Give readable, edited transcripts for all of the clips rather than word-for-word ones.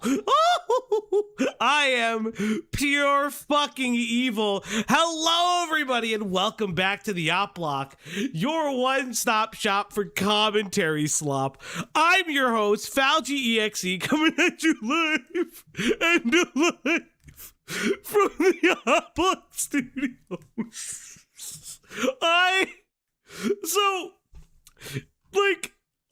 I am pure fucking evil. Hello, everybody, and welcome back to the Op Block, your one-stop shop for commentary slop. I'm your host, Falgy EXE, coming at you live and live from the Op Block studios.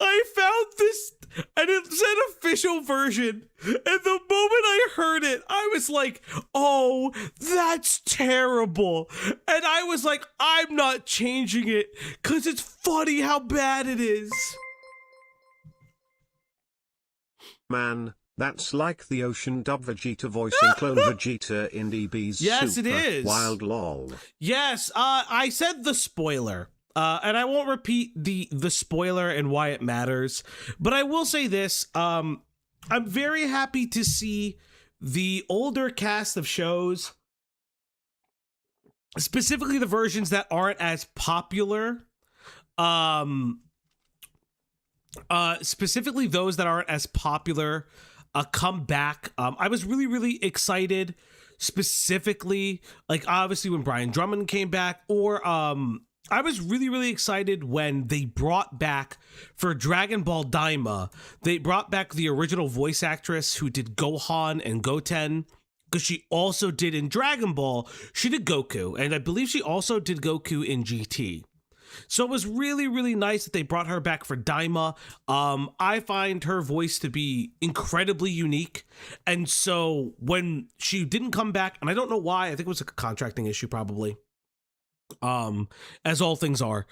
I found this, and it said official version, and the moment I heard it, I was like, oh, that's terrible. And I was like, I'm not changing it, because it's funny how bad it is. Man, that's like the Ocean dub Vegeta voicing clone Vegeta in DB's Yes, Super it is. Wild LOL. Yes, I said the spoiler. And I won't repeat the spoiler and why it matters, but I will say this. I'm very happy to see the older cast of shows, specifically the versions that aren't as popular, specifically those that aren't as popular, come back. I was really, really excited, specifically, like, obviously when Brian Drummond came back, or I was really, really excited when they brought back, for Dragon Ball Daima, they brought back the original voice actress who did Gohan and Goten, because she also did in Dragon Ball, she did Goku, and I believe she also did Goku in GT. So it was really, really nice that they brought her back for Daima. I find her voice to be incredibly unique, and so when she didn't come back, and I don't know why, I think it was a contracting issue probably, as all things are.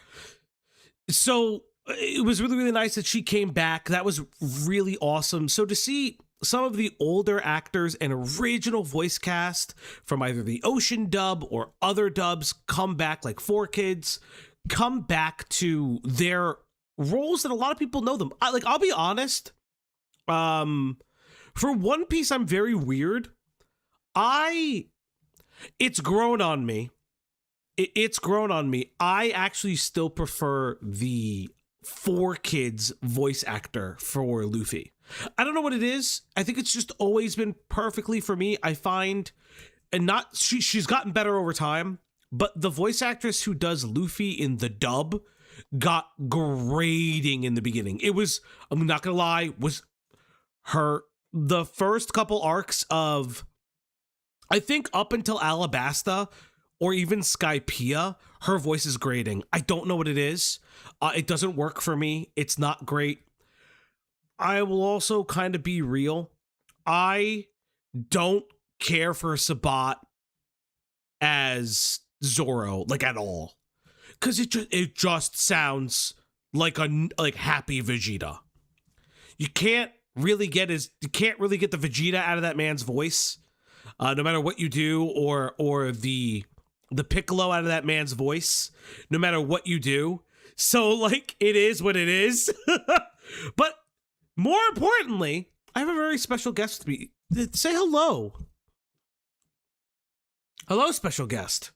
So it was really, really nice that she came back. That was really awesome. So to see some of the older actors and original voice cast from either the Ocean dub or other dubs come back, like 4Kids, come back to their roles that a lot of people know them. I'll be honest. For One Piece, I'm very weird. It's grown on me. It's grown on me. I actually still prefer the 4Kids voice actor for Luffy. I don't know what it is. I think it's just always been perfectly for me. I find, and she's gotten better over time, but the voice actress who does Luffy in the dub got grating in the beginning. It was, I'm not gonna lie, was the first couple arcs of, I think up until Alabasta, or even Skypiea, her voice is grating. I don't know what it is. It doesn't work for me. It's not great. I will also kind of be real. I don't care for Sabat as Zoro, like, at all. Because it just sounds like happy Vegeta. You can't really get the Vegeta out of that man's voice, no matter what you do, or the Piccolo out of that man's voice, no matter what you do. So, like, it is what it is. But more importantly, I have a very special guest to say hello. Hello, special guest.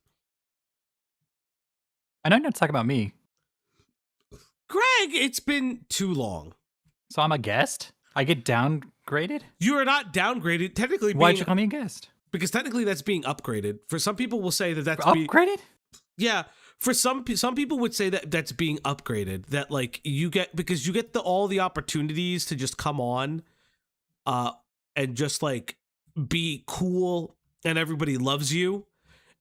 I know you're not talking about me. Greg, it's been too long. So I'm a guest? I get downgraded? You are not downgraded. Technically, Why'd you call me a guest? Because technically that's being upgraded. For some people will say that's upgraded? Yeah. For some people would say that that's being upgraded. That, like, you get all the opportunities to just come on and just, like, be cool and everybody loves you,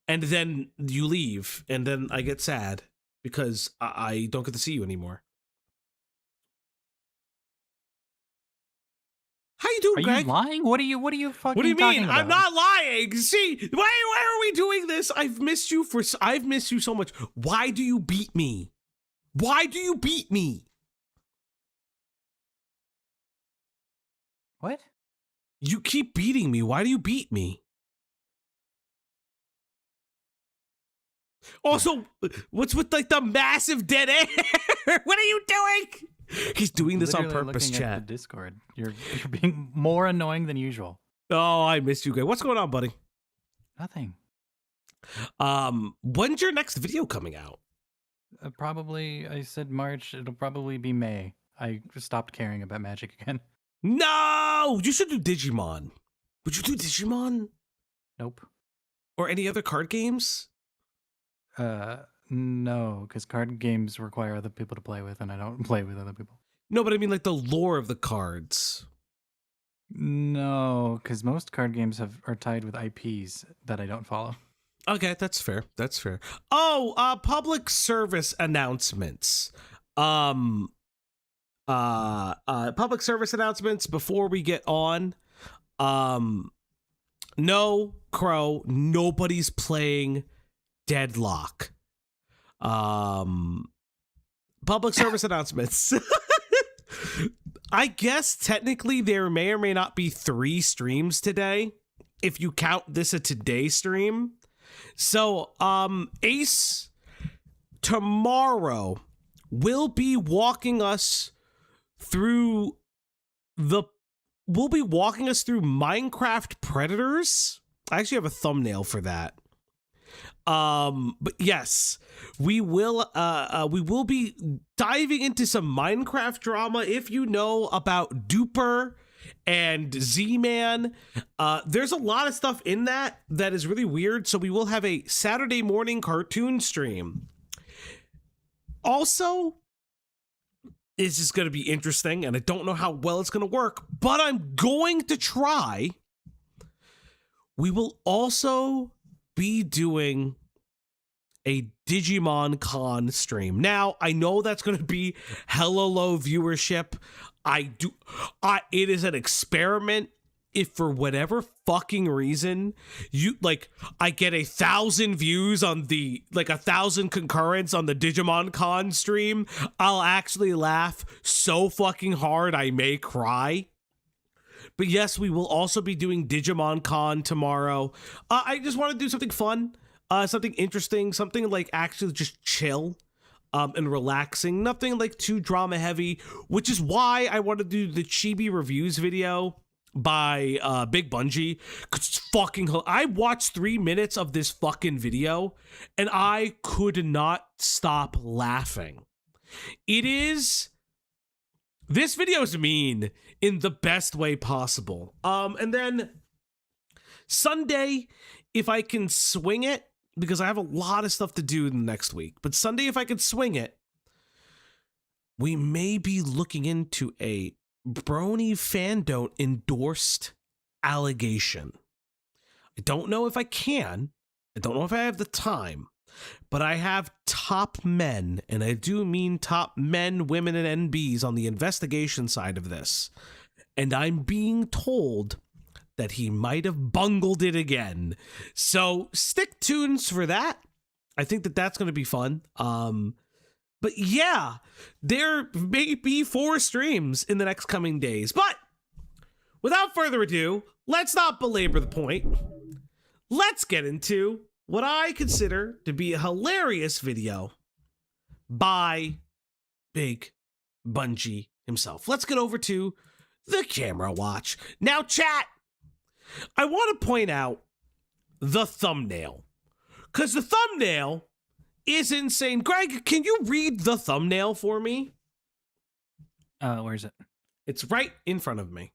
and then you leave, and then I get sad because I don't get to see you anymore. How you doing, Greg? Are you lying? What are you fucking What do you mean? about? I'm not lying. See, why are we doing this? I've missed you so much. Why do you beat me? Why do you beat me? What? You keep beating me. Why do you beat me? Also, what's with, like, the massive dead air? What are you doing? He's doing this on purpose, looking chat. at the Discord. You're being more annoying than usual. Oh, I missed you, Greg. What's going on, buddy? Nothing. When's your next video coming out? Probably, I said March. It'll probably be May. I stopped caring about Magic again. No, you should do Digimon. Would you do Digimon Nope. or any other card games? No, because card games require other people to play with, and I don't play with other people. No, but I mean like the lore of the cards. No, because most card games are tied with IPs that I don't follow. Okay, that's fair. That's fair. Oh, public service announcements. Public service announcements before we get on. No, Crow, nobody's playing Deadlock. Public service announcements. I guess technically there may or may not be 3 streams today, if you count this a today stream. So, Ace tomorrow will be walking us through Minecraft Predators. I actually have a thumbnail for that. But yes, we will be diving into some Minecraft drama. If you know about Duper and Z-Man, there's a lot of stuff in that is really weird. So we will have a Saturday morning cartoon stream. Also, this is going to be interesting, and I don't know how well it's going to work, but I'm going to try. We will also be doing a Digimon Con stream. Now, I know that's going to be hella low viewership. It is an experiment. If for whatever fucking reason I get 1,000 views on 1,000 concurrents on the Digimon Con stream, I'll actually laugh so fucking hard I may cry. But yes, we will also be doing Digimon Con tomorrow. I just want to do something fun, something interesting, something actually just chill and relaxing, nothing too drama heavy, which is why I want to do the Chibi reviews video by Big Bungie, because it's fucking I watched 3 minutes of this fucking video and I could not stop laughing. This video is mean in the best way possible. And then Sunday, if I can swing it, because I have a lot of stuff to do in the next week, but Sunday, if I can swing it, we may be looking into a Brony Fandom endorsed allegation. I don't know if I can. I don't know if I have the time, but I have top men, and I do mean top men, women, and NBs on the investigation side of this. And I'm being told that he might have bungled it again. So stick tunes for that. I think that's going to be fun. But yeah, there may be 4 streams in the next coming days. But without further ado, let's not belabor the point. Let's get into what I consider to be a hilarious video by Big Bungie himself. Let's get over to the camera watch. Now, chat, I want to point out the thumbnail, because the thumbnail is insane. Greg, can you read the thumbnail for me? Where is it? It's right in front of me.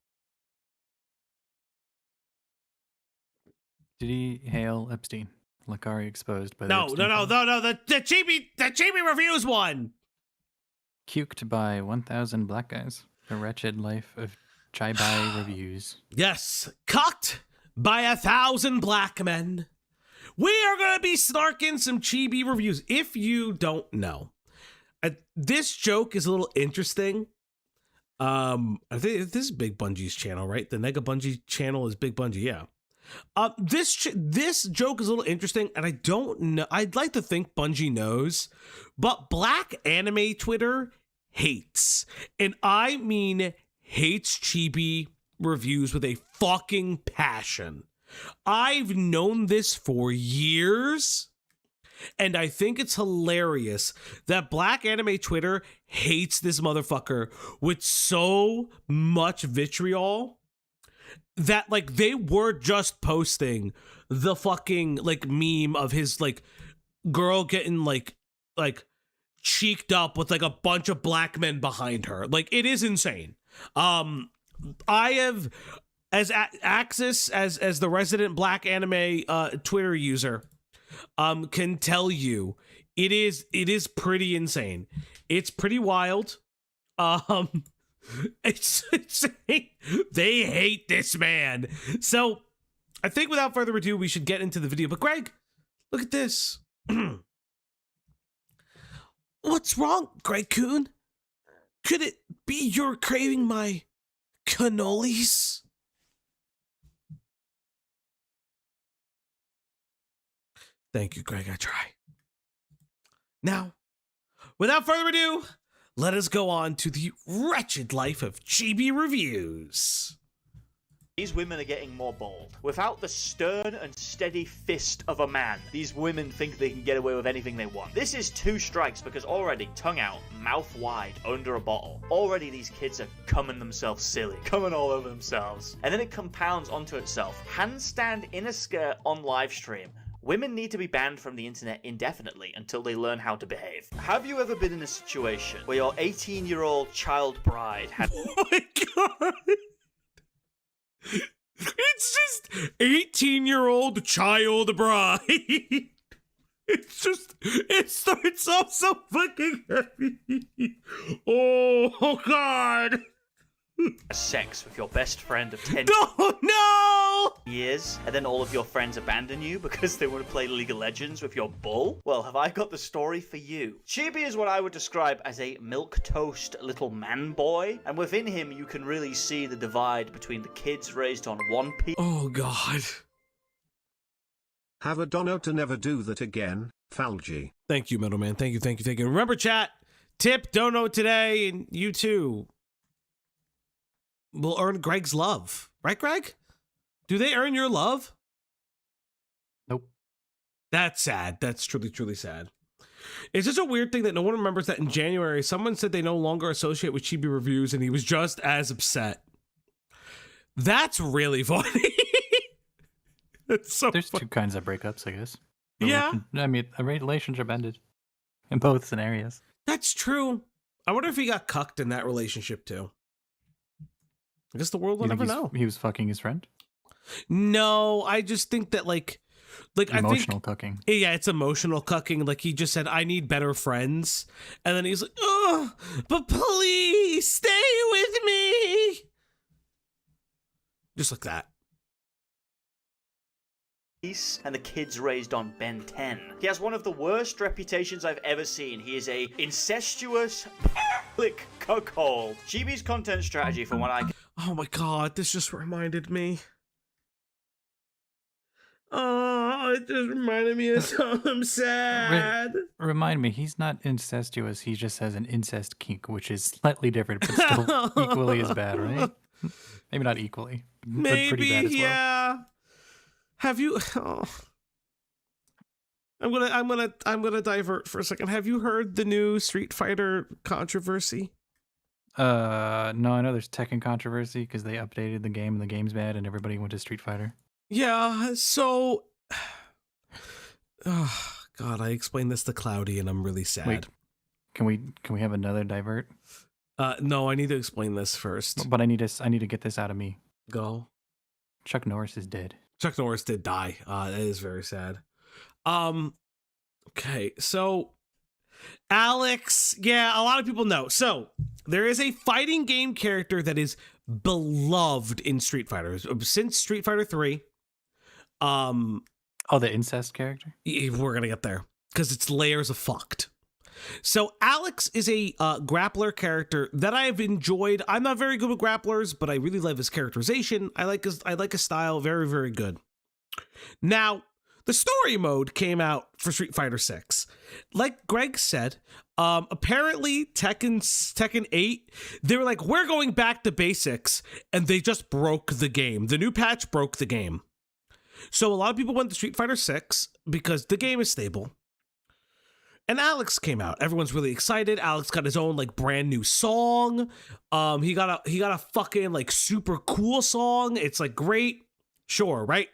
Did he hail Epstein? Lakari exposed by the No. Epstein file? The Chibi reviews one. Cuked by 1,000 black guys. The wretched life of CHIBI reviews. Yes, cocked by 1,000 black men. We are going to be snarking some Chibi reviews. If you don't know, this joke is a little interesting. I think this is Big Bungie's channel, right? The Nega Bungie channel is Big Bungie, yeah. This joke is a little interesting, and I don't know. I'd like to think Bungie knows, but Black Anime Twitter hates, and I mean hates, Chibi reviews with a fucking passion. I've known this for years, and I think it's hilarious that Black Anime Twitter hates this motherfucker with so much vitriol that they were just posting the fucking meme of his girl getting cheeked up with a bunch of black men behind her. It is insane. I have, as Axis, as the resident black anime Twitter user, can tell you, it is pretty insane. It's pretty wild. It's insane. They hate this man. So I think without further ado, we should get into the video. But Greg, look at this. What's wrong, Greg Kuhn? Could it be you're craving my cannolis? Thank you, Greg. I try. Now, without further ado, let us go on to the wretched life of Chibi Reviews. These women are getting more bold. Without the stern and steady fist of a man, these women think they can get away with anything they want. This is 2 strikes because already, tongue out, mouth wide, under a bottle, already these kids are coming themselves silly, coming all over themselves. And then it compounds onto itself. Handstand in a skirt on live stream. Women need to be banned from the internet indefinitely until they learn how to behave. Have you ever been in a situation where your 18-year-old child bride had... Oh my god! It's just 18-year-old child bride. It starts off so fucking heavy. Oh god. sex with your best friend of 10 No! years, and then all of your friends abandon you because they want to play League of Legends with your bull? Well, have I got the story for you. Chibi is what I would describe as a milquetoast little man boy, and within him you can really see the divide between the kids raised on One Piece. Oh god. Have a dono to never do that again, Falgi. Thank you, middleman. Thank you. Remember, chat, tip, dono today, and you too will earn Greg's love. Right, Greg? Do they earn your love? Nope. That's sad. That's truly, truly sad. It's just a weird thing that no one remembers that in January, someone said they no longer associate with Chibi Reviews, and he was just as upset. That's really funny. It's so There's funny. 2 kinds of breakups, I guess. Yeah. I mean, a relationship ended in both scenarios. That's true. I wonder if he got cucked in that relationship too. I guess the world will You think never know. He was fucking his friend? No, I just think that like Emotional I think, cucking. yeah, it's emotional cucking. Like he just said, I need better friends. And then he's like, oh, but please stay with me. Just like that. And the kids raised on Ben 10. He has one of the worst reputations I've ever seen. He is a incestuous public cuckold. Chibi's content strategy, from what I can... Oh my god, this just reminded me. Oh, it just reminded me of something sad. Remind me, he's not incestuous. He just has an incest kink, which is slightly different, but still equally as bad, right? Maybe not equally, but Maybe, pretty bad as well. yeah. Have you? Oh. I'm gonna divert for a second. Have you heard the new Street Fighter controversy? No, I know there's Tekken controversy because they updated the game and the game's bad and everybody went to Street Fighter. Yeah. So, oh, God, I explained this to Cloudy and I'm really sad. Wait, can we have another divert? No, I need to explain this first. But I need to get this out of me. Go. Chuck Norris is dead. Chuck Norris did die. That is very sad. Okay, so Alex, yeah, a lot of people know. So there is a fighting game character that is beloved in Street Fighter since Street Fighter 3. Oh, the incest character? We're gonna get there because it's layers of fucked. So Alex is a grappler character that I have enjoyed. I'm not very good with grapplers, but I really love his characterization. I like his style. Very, very good. Now, the story mode came out for Street Fighter 6. Like Greg said, apparently Tekken 8, they were like, we're going back to basics, and they just broke the game. The new patch broke the game. So a lot of people went to Street Fighter 6 because the game is stable. And Alex came out. Everyone's really excited. Alex got his own like brand new song. He got a fucking like super cool song. It's like great. Sure, right?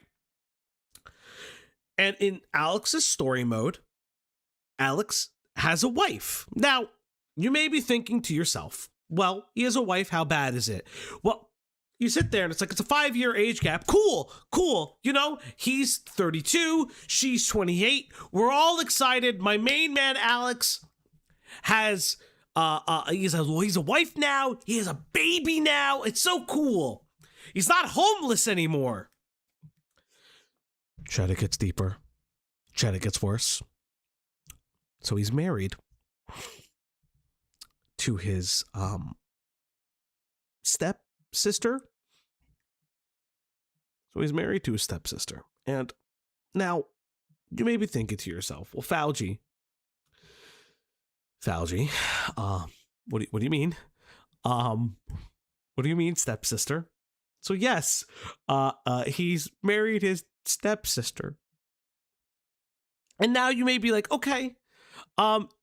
And in Alex's story mode, Alex has a wife. Now, you may be thinking to yourself, well, he has a wife. How bad is it? Well, you sit there and it's like, it's a 5-year age gap. Cool. You know, he's 32, she's 28. We're all excited. My main man, Alex, has, he's a wife now. He has a baby now. It's so cool. He's not homeless anymore. Cheddar gets deeper. Cheddar gets worse. So he's married to his, stepsister. So he's married to his stepsister. And now you may be thinking to yourself, well, Fauci, what do you mean? What do you mean stepsister? So yes, he's married his stepsister. And now you may be like, okay,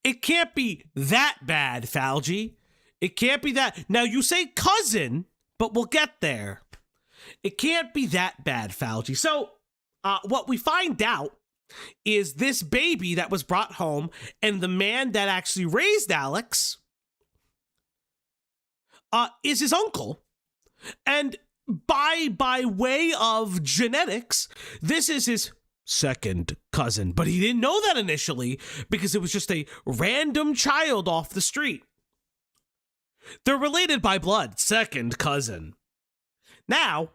it can't be that bad, Fauci. It can't be that. Now you say cousin, but we'll get there. It can't be that bad, Fauci. So what we find out is this baby that was brought home and the man that actually raised Alex is his uncle. And by way of genetics, this is his second cousin. But he didn't know that initially because it was just a random child off the street. They're related by blood, second cousin. Now,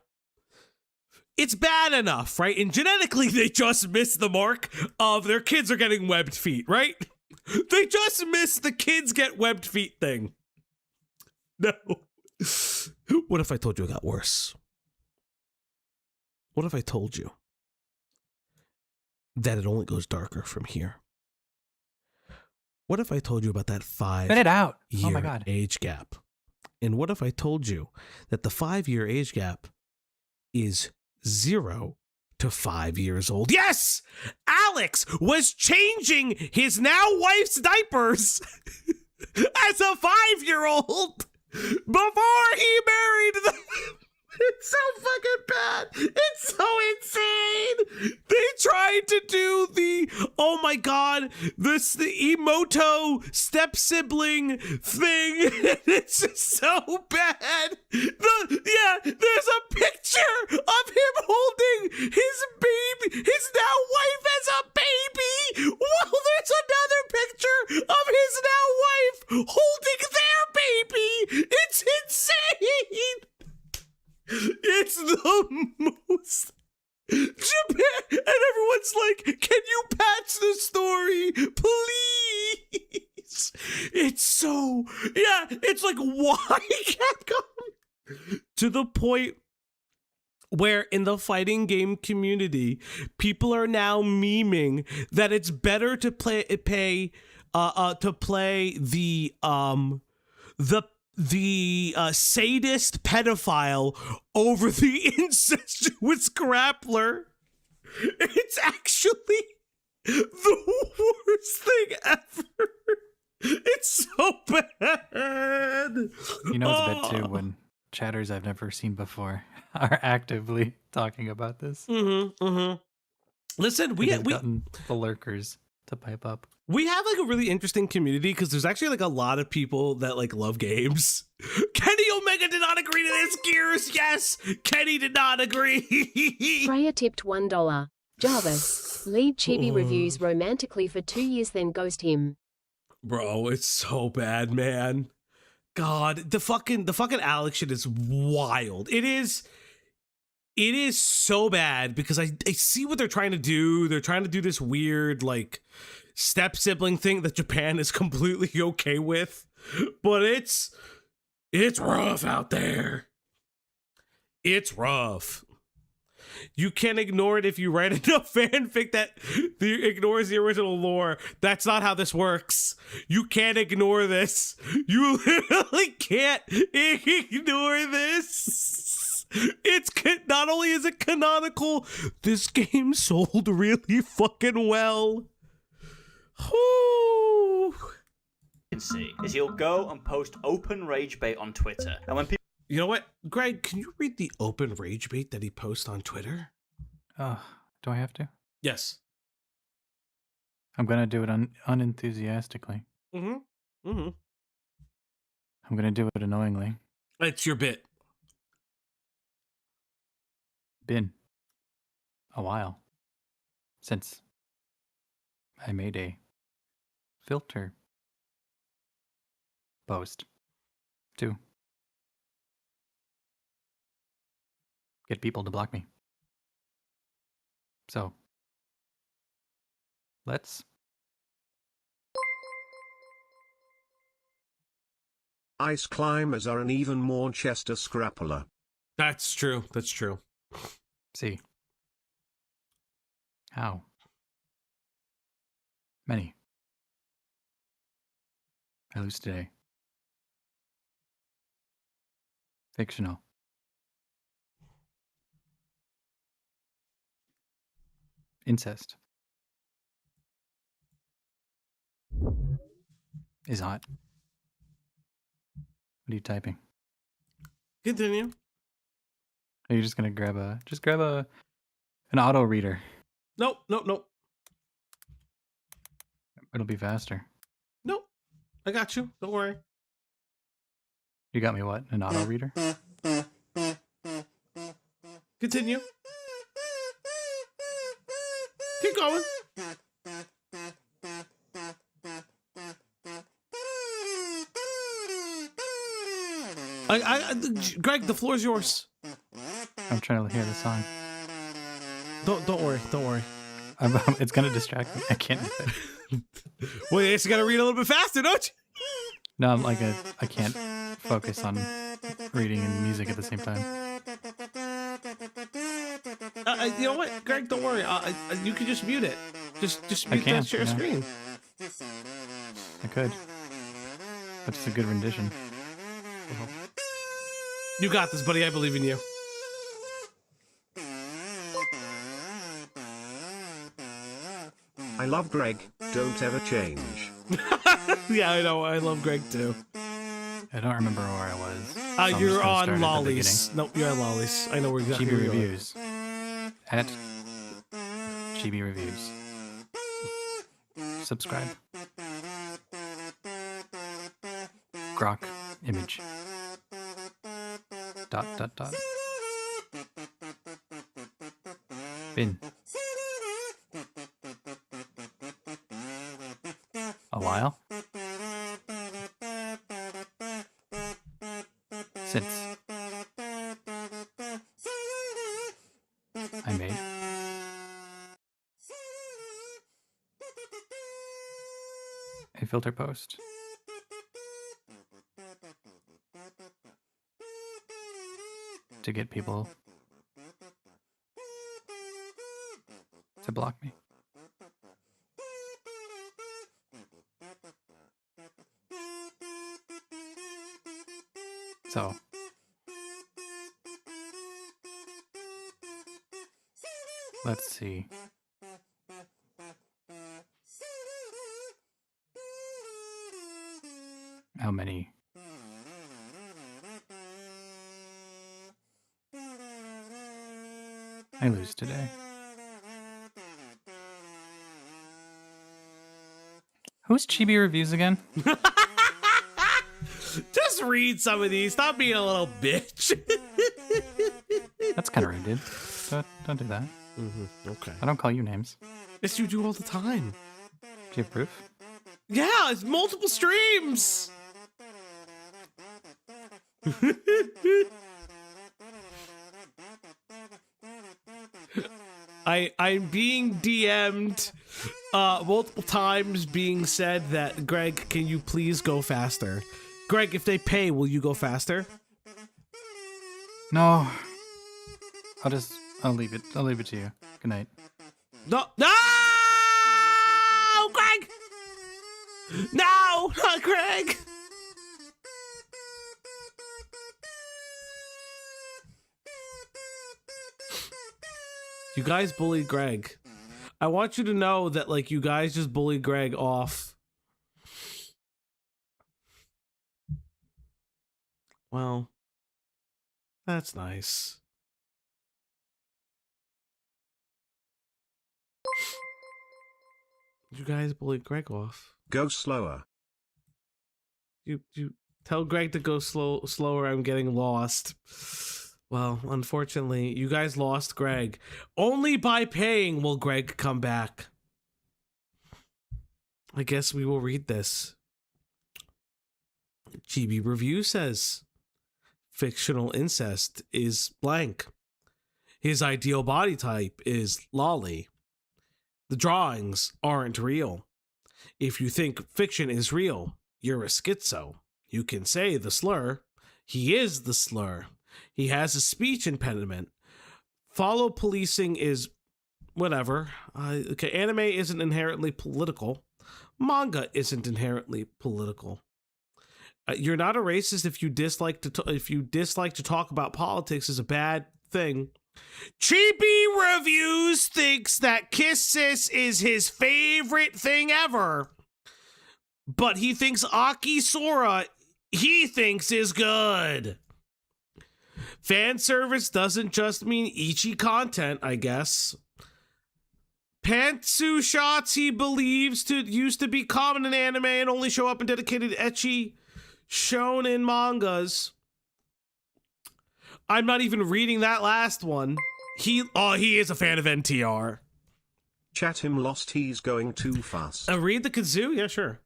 it's bad enough, right? And genetically, they just missed the mark of their kids are getting webbed feet, right? They just missed the kids get webbed feet thing. No. What if I told you it got worse? What if I told you that it only goes darker from here? What if I told you about that 5 Spit it out. year Oh my God. age gap? And what if I told you that the 5-year age gap is 0 to 5 years old? Yes! Alex was changing his now wife's diapers as a 5-year-old before he married them. It's so fucking bad. It's so insane. They tried to do the, oh my God, the emoto step sibling thing. It's just so bad. There's a picture of him holding his baby, his now wife as a baby. Well, there's another picture of his now wife holding their baby. It's insane. It's the most Japan, and everyone's like, can you patch the story, please? It's so, it's like, why Capcom? To the point where in the fighting game community, people are now memeing that it's better to play the sadist pedophile over the incestuous grappler. It's actually the worst thing ever. It's so bad. You know, it's bad too when chatters I've never seen before are actively talking about this. Listen, we gotten the lurkers to pipe up. We have like a really interesting community because there's actually like a lot of people that like love games. Kenny Omega did not agree to this. Gears, yes. Kenny did not agree. Freya tipped $1. Jarvis, lead Chibi reviews romantically for 2 years, then ghost him. Bro, it's so bad, man. God, the fucking Alex shit is wild. It is so bad because I see what they're trying to do. They're trying to do this weird like step sibling thing that Japan is completely okay with, but it's rough out there. It's rough. You can't ignore it if you write enough fanfic that ignores the original lore. That's not how this works. You can't ignore this. You literally can't ignore this. It's not only is it canonical, this game sold really fucking well. Whew. Can see is he'll go and post open rage bait on Twitter, and when people, You know what, Greg? Can you read the open rage bait that he posts on Twitter? Do I have to? Yes. I'm gonna do it unenthusiastically. I'm gonna do it annoyingly. It's your bit. been a while since I made a filter post to get people to block me. So let's. Ice climbers are an even more Chester scrappler. That's true. That's true. See how many I lose today. Fictional. Incest is hot. What are you typing? Continue. Are you just gonna grab an auto reader? Nope. Nope. Nope. It'll be faster. Nope. I got you. Don't worry. You got me what? An auto reader? Continue. Keep going. Greg, the floor is yours. I'm trying to hear the song. Don't worry. Don't worry. It's gonna distract me. I can't do it. Well, you just gotta read a little bit faster, don't you? No, I'm like I can't focus on reading and music at the same time. You know what, Greg? Don't worry. You can just mute it. Just mute can, the share yeah. screen. I could. But it's a good rendition. You got this, buddy. I believe in you. I love Greg, don't ever change. Yeah, I know. I love Greg too. I don't remember where I was. So I'm just You're gonna start on at the Lollies. Nope, you're on Lollies. I know where exactly CHIBI where you are. Reviews. At CHIBI Reviews. Subscribe. Grok image. ... Been a while since I made a filter post. To get people to block me. So let's see. How many I lose today. Who's CHIBI Reviews again? Just read some of these. Stop being a little bitch. That's kind of rude, dude. Don't do that. Okay. I don't call you names. Yes, you do all the time. Do you have proof? Yeah, it's multiple streams. I'm being DM'd multiple times being said that, Greg, can you please go faster? Greg, if they pay, will you go faster? No. I'll leave it. I'll leave it to you. Good night. No, Greg! No, not Greg! You guys bullied Greg. I want you to know that, like, you guys just bullied Greg off. Well, that's nice. You guys bullied Greg off. Go slower. You tell Greg to go slower. I'm getting lost. Well, unfortunately, you guys lost Greg. Only by paying will Greg come back. I guess we will read this. Chibi Review says, fictional incest is blank. His ideal body type is lolly. The drawings aren't real. If you think fiction is real, you're a schizo. You can say the slur. He is the slur. He has a speech impediment. Follow policing is whatever. Okay, anime isn't inherently political. Manga isn't inherently political. You're not a racist if you dislike to talk about politics is a bad thing. Chibi Reviews thinks that Kiss Sis is his favorite thing ever, but he thinks Aki Sora he thinks is good. Fan service doesn't just mean ecchi content, I guess. Pantsu shots he believes used to be common in anime and only show up in dedicated ecchi shonen mangas. I'm not even reading that last one. He is a fan of NTR. Chat him lost, he's going too fast. Read the kazoo? Yeah, sure.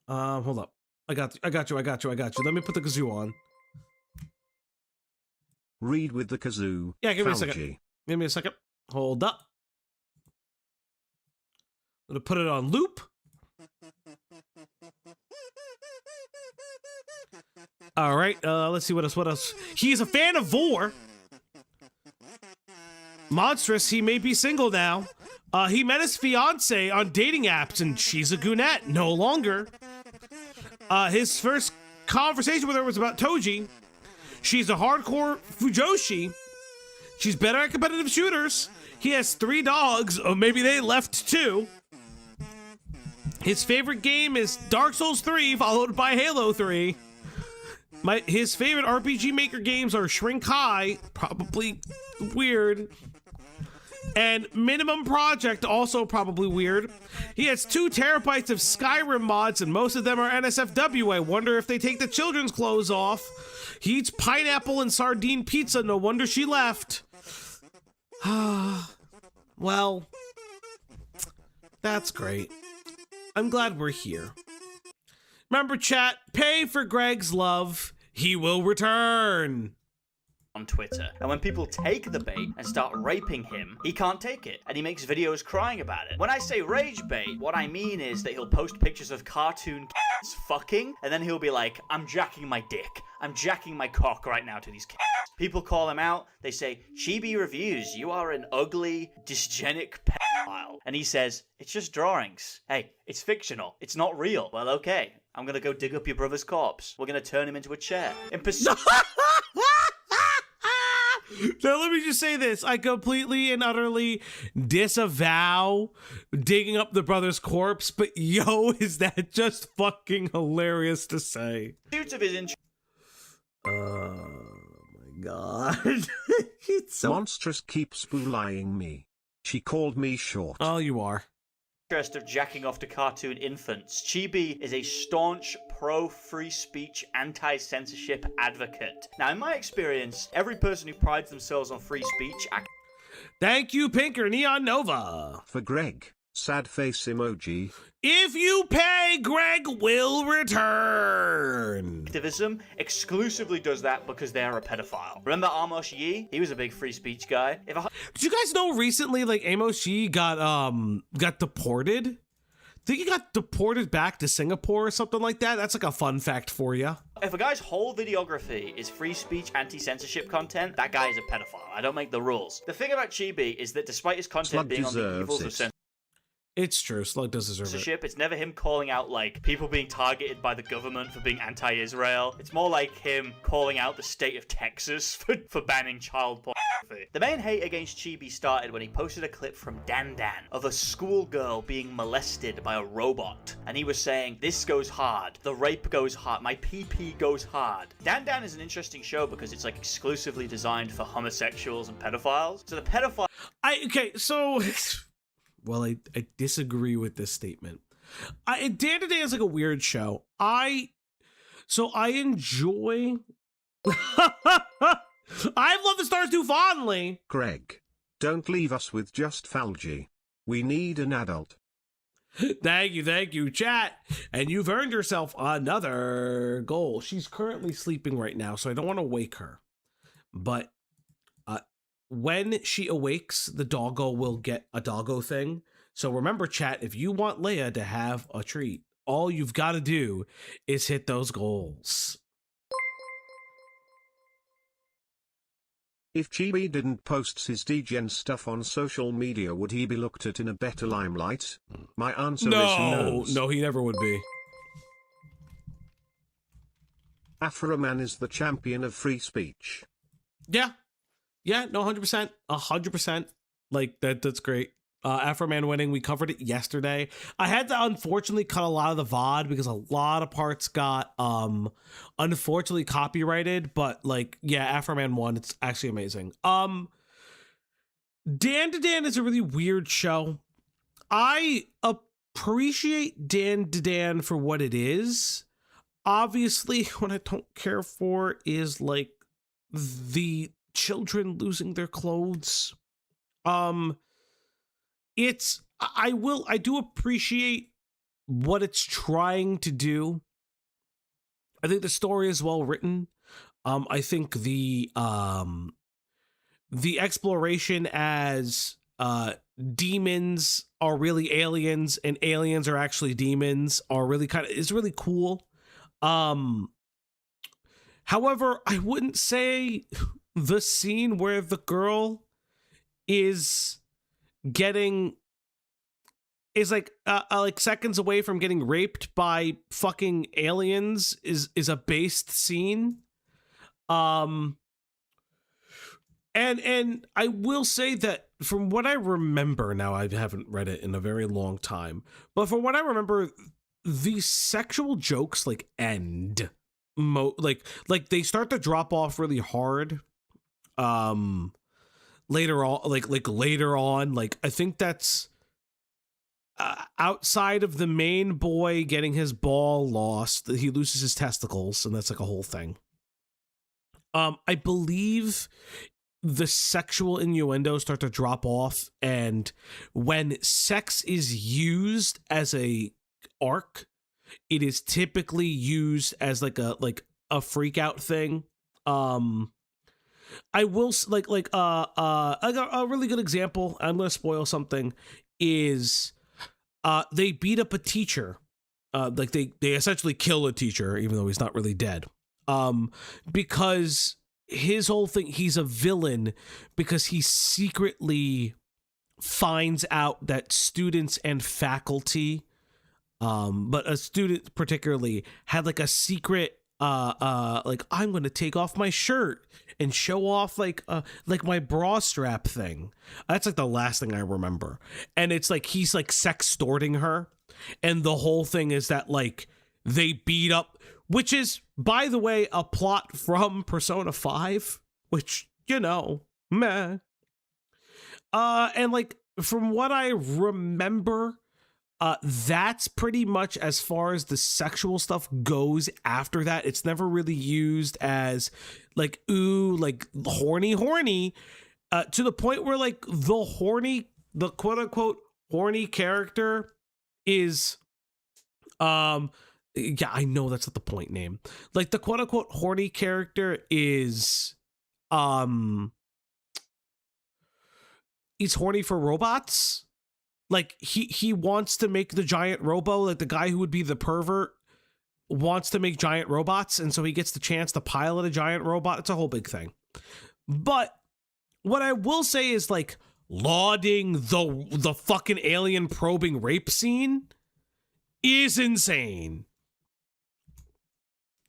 Hold up. I got you. Let me put the kazoo on. Read with the kazoo. Yeah, give me a second. Give me a second. Hold up. I'm gonna put it on loop. All right, let's see what else. He's a fan of Vor. Monstrous, he may be single now. He met his fiance on dating apps and she's a goonette, no longer. His first conversation with her was about Toji. She's a hardcore Fujoshi. She's better at competitive shooters. He has 3 dogs, or maybe they left too. His favorite game is Dark Souls 3, followed by Halo 3. His favorite RPG Maker games are Shrink High, probably weird, and Minimum Project, also probably weird. He has 2 terabytes of Skyrim mods, and most of them are NSFW. I wonder if they take the children's clothes off. He eats pineapple and sardine pizza. No wonder she left. Well, that's great. I'm glad we're here. Remember, chat, pay for Greg's love. He will return. On Twitter. And when people take the bait and start raping him, he can't take it. And he makes videos crying about it. When I say rage bait, what I mean is that he'll post pictures of cartoon kids fucking, and then he'll be like, I'm jacking my dick. I'm jacking my cock right now to these kids. People call him out. They say, Chibi Reviews, you are an ugly, dysgenic pedophile. And he says, it's just drawings. Hey, it's fictional. It's not real. Well, okay. I'm gonna go dig up your brother's corpse. We're gonna turn him into a chair. In pursuit. Now, let me just say this. I completely and utterly disavow digging up the brother's corpse, but yo, is that just fucking hilarious to say. Of his interest. Oh my god. It's so... Monstrous keeps bullying me. She called me short. Oh, you are. Of jacking off to cartoon infants, Chibi is a staunch pro-free speech, anti-censorship advocate. Now, in my experience, every person who prides themselves on free speech... Thank you, Pinker Neon Nova. For Greg, sad face emoji. If you pay, Greg will return. Activism exclusively does that because they are a pedophile. Remember Amos Yee? He was a big free speech guy. Did you guys know recently, like, Amos Yee got deported? I think he got deported back to Singapore or something like that. That's like a fun fact for you. If a guy's whole videography is free speech, anti-censorship content, that guy is a pedophile. I don't make the rules. The thing about Chibi is that despite his content Slug being on the evils of censorship, it's true. Slug does deserve it. It's never him calling out, like, people being targeted by the government for being anti-Israel. It's more like him calling out the state of Texas for banning child pornography. The main hate against Chibi started when he posted a clip from Dan Dan of a schoolgirl being molested by a robot. And he was saying, this goes hard. The rape goes hard. My PP goes hard. Dan Dan is an interesting show because it's, like, exclusively designed for homosexuals and pedophiles. So the pedophile... Okay, so... Well, I disagree with this statement. Dan to Dan is like a weird show. I enjoy I've loved the stars too fondly. Greg. Don't leave us with just Falgi. We need an adult. Thank you, chat. And you've earned yourself another goal. She's currently sleeping right now, so I don't want to wake her. But when she awakes, the doggo will get a doggo thing. So remember, chat, if you want Leia to have a treat, all you've got to do is hit those goals. If Chibi didn't post his degen stuff on social media, would he be looked at in a better limelight? My answer is who knows. No, he never would be. Afro Man is the champion of free speech. Yeah, no, 100%, 100%. Like that's great. Afro Man winning, we covered it yesterday. I had to unfortunately cut a lot of the VOD because a lot of parts got unfortunately copyrighted, but like, yeah, Afro Man won. It's actually amazing. Dan to Dan is a really weird show. I appreciate Dan to Dan for what it is. Obviously, what I don't care for is like the children losing their clothes. I do appreciate what it's trying to do. I think the story is well written. I think the exploration as demons are really aliens and aliens are actually demons are really is really cool. However, I wouldn't say the scene where the girl is like seconds away from getting raped by fucking aliens is a based scene. And I will say that from what I remember, now I haven't read it in a very long time, but from what I remember, the sexual jokes like end like they start to drop off really hard later on, later on, like I think that's outside of the main boy getting his ball lost, he loses his testicles, and that's like a whole thing. I believe the sexual innuendo start to drop off, and when sex is used as a arc, it is typically used as like a freak out thing. I will a really good example, I'm gonna spoil something, is they beat up a teacher. Like they essentially kill a teacher, even though he's not really dead. Because his whole thing, he's a villain because he secretly finds out that students and faculty, but a student particularly, had like a secret like, I'm gonna take off my shirt and show off like my bra strap thing. That's like the last thing I remember. And it's like he's like sextorting her, and the whole thing is that like they beat up, which is, by the way, a plot from Persona 5, which, you know, meh. And like from what I remember, that's pretty much as far as the sexual stuff goes. After that, it's never really used as like, ooh, like horny, to the point where like the quote unquote horny character is, yeah, I know that's not the point name. Like the quote unquote horny character is, he's horny for robots. Like he wants to make the giant robo, like the guy who would be the pervert wants to make giant robots, and so he gets the chance to pilot a giant robot. It's a whole big thing. But what I will say is like lauding the fucking alien probing rape scene is insane.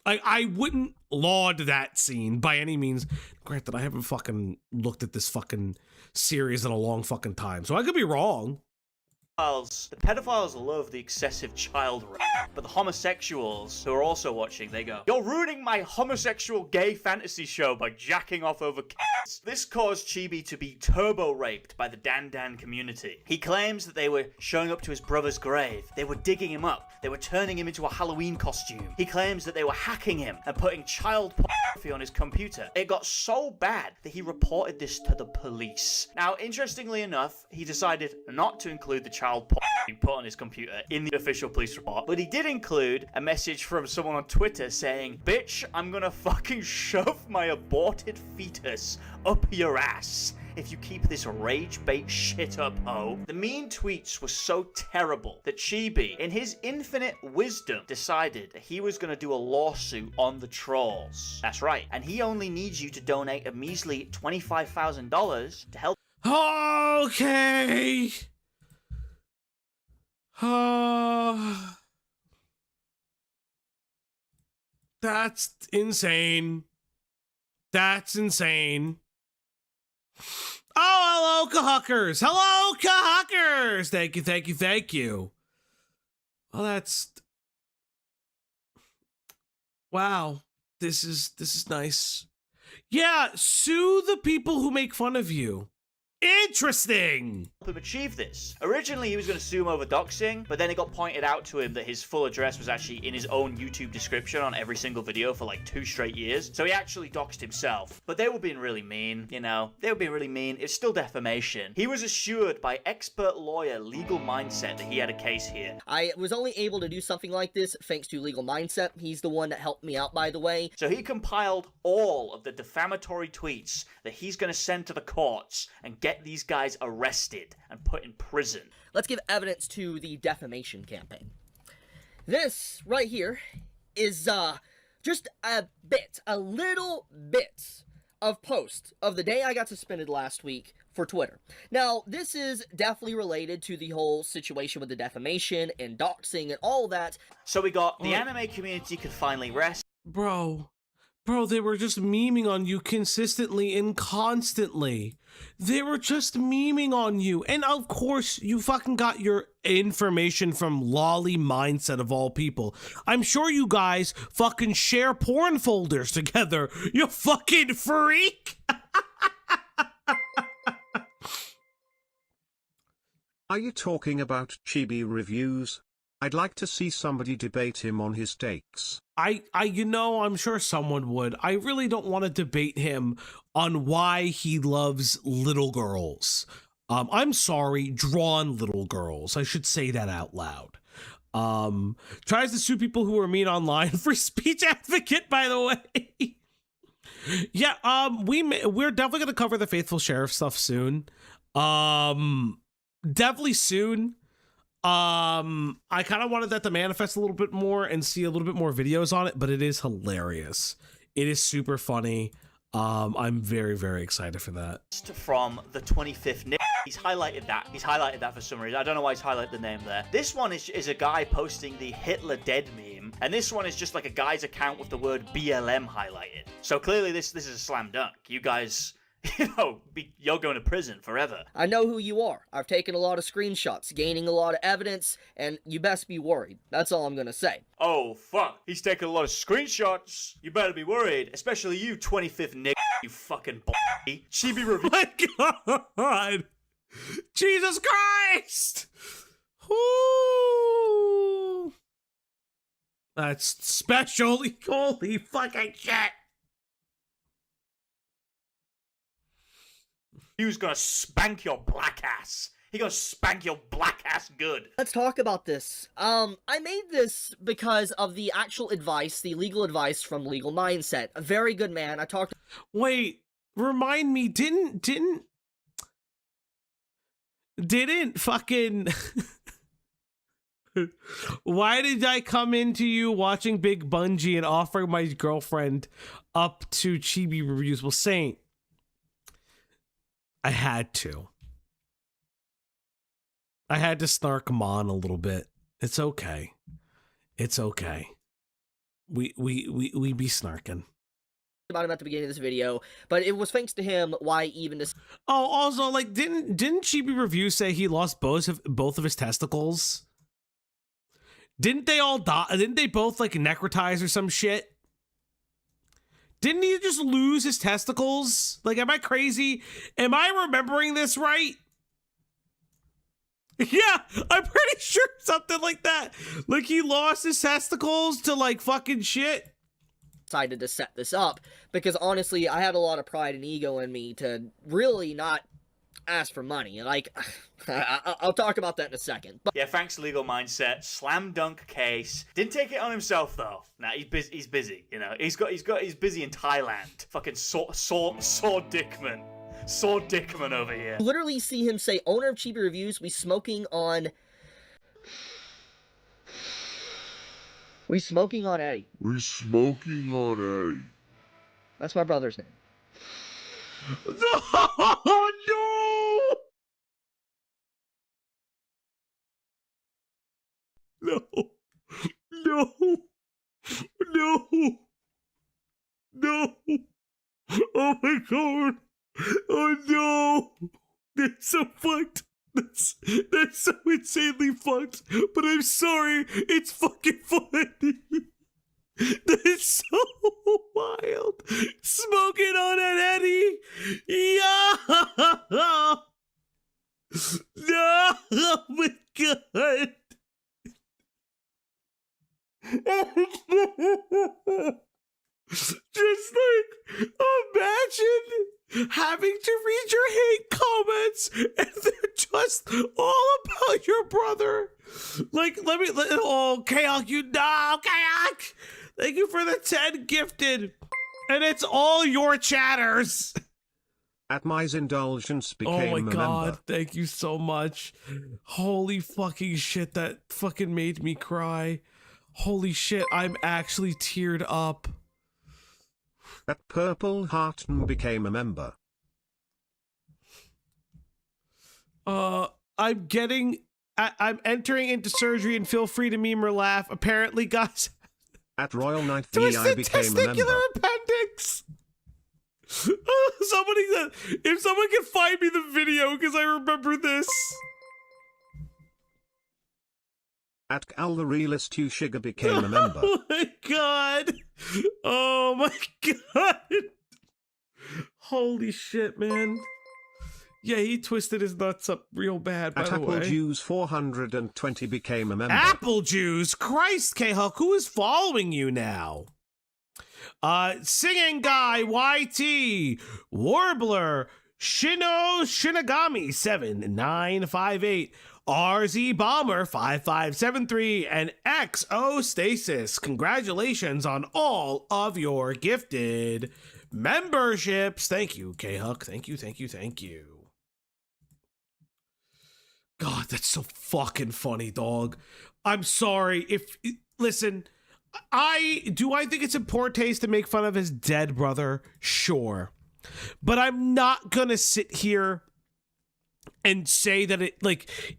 I wouldn't laud that scene by any means. Granted, I haven't fucking looked at this fucking series in a long fucking time, so I could be wrong. The pedophiles love the excessive child rape, but the homosexuals who are also watching, they go, "You're ruining my homosexual gay fantasy show by jacking off over kids." This caused Chibi to be turbo raped by the Dan Dan community. He claims that they were showing up to his brother's grave, they were digging him up, they were turning him into a Halloween costume. He claims that they were hacking him and putting child porn on his computer. It got so bad that he reported this to the police. Now, interestingly enough, he decided not to include the child porn being put on his computer in the official police report, but he did include a message from someone on Twitter saying, "Bitch, I'm gonna fucking shove my aborted fetus up your ass if you keep this rage bait shit up, ho." The mean tweets were so terrible that CHIBI, in his infinite wisdom, decided that he was going to do a lawsuit on the trolls. That's right, and he only needs you to donate a measly $25,000 to help. Okay. That's insane. That's insane. Oh, hello, Cahuckers. Hello, Cahuckers. Thank you, thank you, thank you. Well, that's... Wow. This is nice. Yeah, sue the people who make fun of you. Interesting. Him achieve this. Originally, he was going to sue him over doxing, but then it got pointed out to him that his full address was actually in his own YouTube description on every single video for like 2 straight years. So he actually doxed himself. But they were being really mean, you know. They were being really mean. It's still defamation. He was assured by expert lawyer Legal Mindset that he had a case here. I was only able to do something like this thanks to Legal Mindset. He's the one that helped me out, by the way. So he compiled all of the defamatory tweets that he's going to send to the courts and get these guys arrested and put in prison. Let's give evidence to the defamation campaign. This right here is just a little bit of post of the day I got suspended last week for Twitter. Now, this is definitely related to the whole situation with the defamation and doxing and all that. So we got the anime community could finally rest. Bro, they were just memeing on you consistently and constantly. They were just memeing on you. And of course, you fucking got your information from Lolly Mindset of all people. I'm sure you guys fucking share porn folders together. You fucking freak. Are you talking about CHIBI reviews? I'd like to see somebody debate him on his takes. You know, I'm sure someone would. I really don't want to debate him on why he loves little girls. I'm sorry, drawn little girls. I should say that out loud. Tries to sue people who are mean online. Free speech advocate, by the way. Yeah, we're definitely gonna cover the Faithful Sheriff stuff soon. Definitely soon. I kind of wanted that to manifest a little bit more and see a little bit more videos on it, but it is hilarious. It is super funny. I'm very, very excited for that. From the 25th Nick. He's highlighted that. He's highlighted that for some reason. I don't know why he's highlighted the name there. This one is a guy posting the Hitler dead meme, and this one is just like a guy's account with the word BLM highlighted. So clearly this is a slam dunk. You guys, you know, you're going to prison forever. I know who you are. I've taken a lot of screenshots, gaining a lot of evidence, and you best be worried. That's all I'm gonna say. Oh, fuck. He's taking a lot of screenshots. You better be worried. Especially you, 25th Nick, you fucking b****. CHIBI review. My God. Jesus Christ. Woo. That's special. Holy fucking shit. He was gonna spank your black ass. He gonna spank your black ass good. Let's talk about this. I made this because of the actual advice, the legal advice from Legal Mindset. A very good man. I talked. Wait, remind me, didn't fucking why did I come into you watching Big Bungie and offer my girlfriend up to CHIBI reviews? Well, Saint, I had to snark him on a little bit. It's okay. It's okay. We be snarking. About him at the beginning of this video, but it was thanks to him why even this. Oh, also, like, didn't CHIBI review say he lost both of his testicles? Didn't they all die? Didn't they both like necrotize or some shit? Didn't he just lose his testicles? Like, am I crazy? Am I remembering this right? Yeah, I'm pretty sure something like that. Like, he lost his testicles to like fucking shit. decided to set this up, because honestly, I had a lot of pride and ego in me to really not ask for money. Like, I'll talk about that in a second. But yeah, thanks, Legal Mindset. Slam dunk case. Didn't take it on himself though. Nah, he's busy. You know, he's busy in Thailand. Fucking Saw Dickman. Saw Dickman over here. Literally see him say, owner of CHIBI Reviews, we smoking on Eddie. We smoking on Eddie. That's my brother's name. No. No. No. No. Oh my god. Oh no. That's so fucked. That's so insanely fucked. But I'm sorry. It's fucking funny. That is so wild. Smoking on an Eddie. Yeah. No. Oh my god. Just like, imagine having to read your hate comments and they're just all about your brother. Like, oh, Kayak, Kayak! Thank you for the 10 gifted. And it's all your chatters. At my indulgence became Oh my god, member. thank you so much. Holy fucking shit, that fucking made me cry. Holy shit, I'm actually teared up. At Purple Hearton became a member. I'm entering into surgery and feel free to meme or laugh. Apparently, guys. At Royal Knight VI Twisted became a member. testicular appendix. If someone can find me the video, because I remember this. At Al the Realist Sugar became a member. Oh my god. Oh my god. Holy shit, man. Yeah, he twisted his nuts up real bad, by At the Apple way. Jews 420 became a member. Apple Jews? Christ, K-Huck, who is following you now? Singing Guy, YT, Warbler, Shinagami 7958, RZ Bomber 5573, and XO Stasis. Congratulations on all of your gifted memberships. Thank you, K-Huck. Thank you. God, that's so fucking funny, dog. I'm sorry listen, I think it's in poor taste to make fun of his dead brother? Sure. But I'm not gonna sit here and say that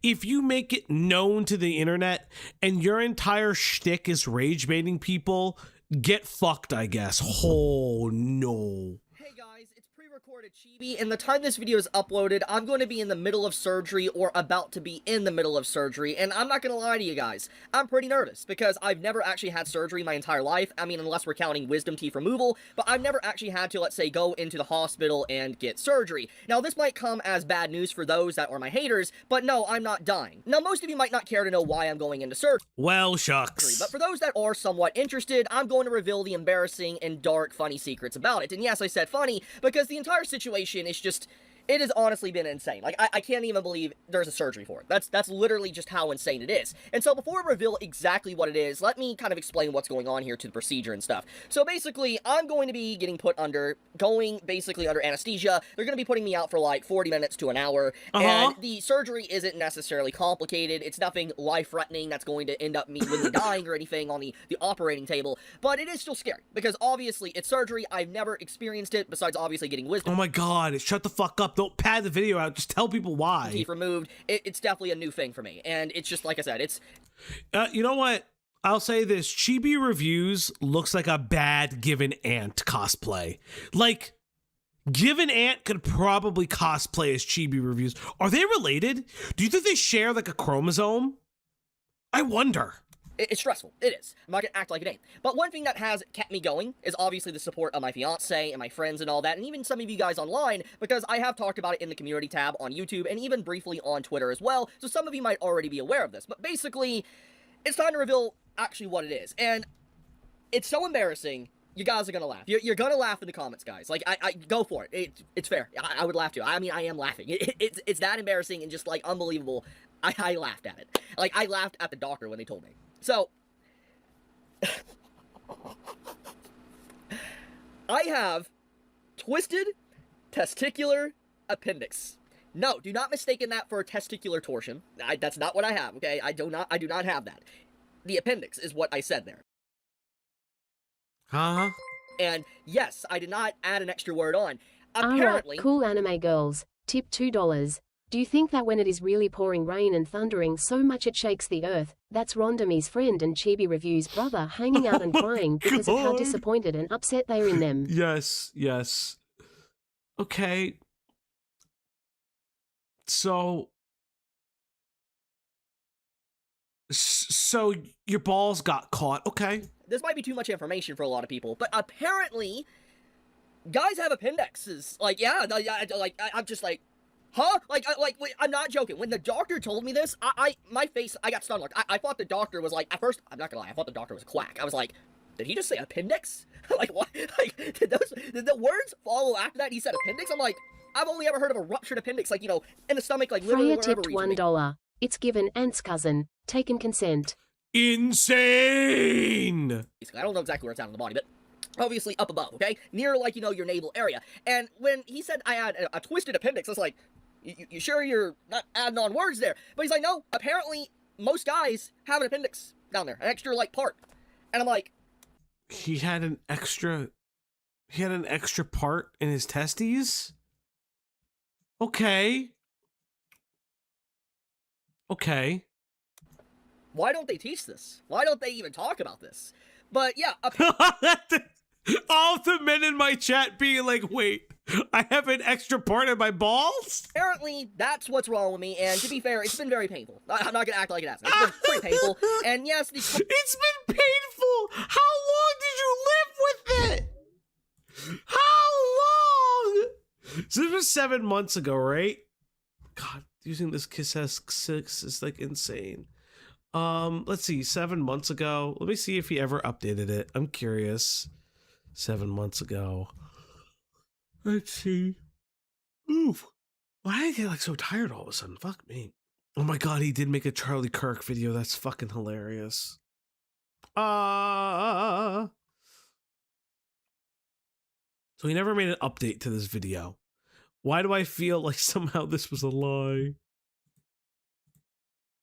if you make it known to the internet and your entire shtick is rage baiting people, get fucked, I guess. Oh no. hey guys, it's pre-recorded Chibi, and the time this video is uploaded, I'm going to be in the middle of surgery or about to be in the middle of surgery, and I'm not going to lie to you guys, I'm pretty nervous because I've never actually had surgery my entire life. I mean, unless we're counting wisdom teeth removal, but I've never actually had to, let's say, go into the hospital and get surgery. Now, this might come as bad news for those that are my haters, but no, I'm not dying. Now, most of you might not care to know why I'm going into surgery. Well, shucks. But for those that are somewhat interested, I'm going to reveal the embarrassing and dark, funny secrets about it. And yes, I said funny, because the entire situation is just, it has honestly been insane. Like, I can't even believe there's a surgery for it. That's literally just how insane it is. And so before I reveal exactly what it is, let me kind of explain what's going on here to the procedure and stuff. So basically, I'm going to be getting going basically under anesthesia. They're going to be putting me out for like 40 minutes to an hour. And the surgery isn't necessarily complicated. It's nothing life-threatening that's going to end up me with me dying or anything on the operating table. But it is still scary, because obviously it's surgery. I've never experienced it, besides obviously getting wisdom. Oh my god, shut the fuck up. Don't pad the video out. Just tell people why. Teeth removed. It's definitely a new thing for me. And it's just, like I said, it's... You know what? I'll say this. Chibi Reviews looks like a bad Given Ant cosplay. Like, Given Ant could probably cosplay as Chibi Reviews. Are they related? Do you think they share, like, a chromosome? I wonder. It's stressful. It is. I'm not gonna act like it ain't. But one thing that has kept me going is obviously the support of my fiance and my friends and all that, and even some of you guys online, because I have talked about it in the community tab on YouTube and even briefly on Twitter as well, so some of you might already be aware of this. But basically, it's time to reveal actually what it is. And it's so embarrassing, you guys are gonna laugh. You're gonna laugh in the comments, guys. Like, I go for it. It's fair. I would laugh too. I mean, I am laughing. It's that embarrassing and just, like, unbelievable. I laughed at it. Like, I laughed at the doctor when they told me. So, I have twisted testicular appendix. No, do not mistake that for a testicular torsion. That's not what I have, okay? I do not have that. The appendix is what I said there. Huh? And yes, I did not add an extra word on. Alright, Apparently, cool anime girls. Tip $2. Do you think that when it is really pouring rain and thundering so much it shakes the earth, that's Rondomi's friend and Chibi Review's brother hanging out and crying because of how God. disappointed and upset they are in them? Yes. Okay. So your balls got caught. Okay. this might be too much information for a lot of people, but apparently, guys have appendixes. Like, yeah, I'm just like, huh? Like, wait, I'm not joking. When the doctor told me this, my face, I got stunned. Like, I thought the doctor was like, at first, I'm not gonna lie, I thought the doctor was a quack. I was like, did he just say appendix? Like, what? Like, did the words follow after that? He said appendix? I'm like, I've only ever heard of a ruptured appendix, like, you know, in the stomach, like, literally Freya wherever tipped reason. $1. It's given aunt's cousin. Taken consent. Insane. I don't know exactly where it's at on the body, but obviously up above, okay? Near, like, you know, your navel area. And when he said I had a twisted appendix, I was like, you sure you're not adding on words there? But he's like, no, apparently most guys have an appendix down there, an extra, like, part. And I'm like, He had an extra part in his testes? Okay. why don't they teach this? Why don't they even talk about this? But yeah, All the men in my chat being like, wait, I have an extra part in my balls? apparently that's what's wrong with me, and to be fair, it's been very painful. I'm not gonna act like it hasn't. It's been pretty painful, and yes, It's been painful. How long did you live with it? How long? So this was 7 months ago, right? God, using this Kiss S6 is like insane. Let's see, 7 months ago. Let me see if he ever updated it. I'm curious. 7 months ago. Let's see. Oof. Why did I get like so tired all of a sudden? Fuck me. Oh my god, he did make a Charlie Kirk video. That's fucking hilarious. So he never made an update to this video. Why do I feel like somehow this was a lie?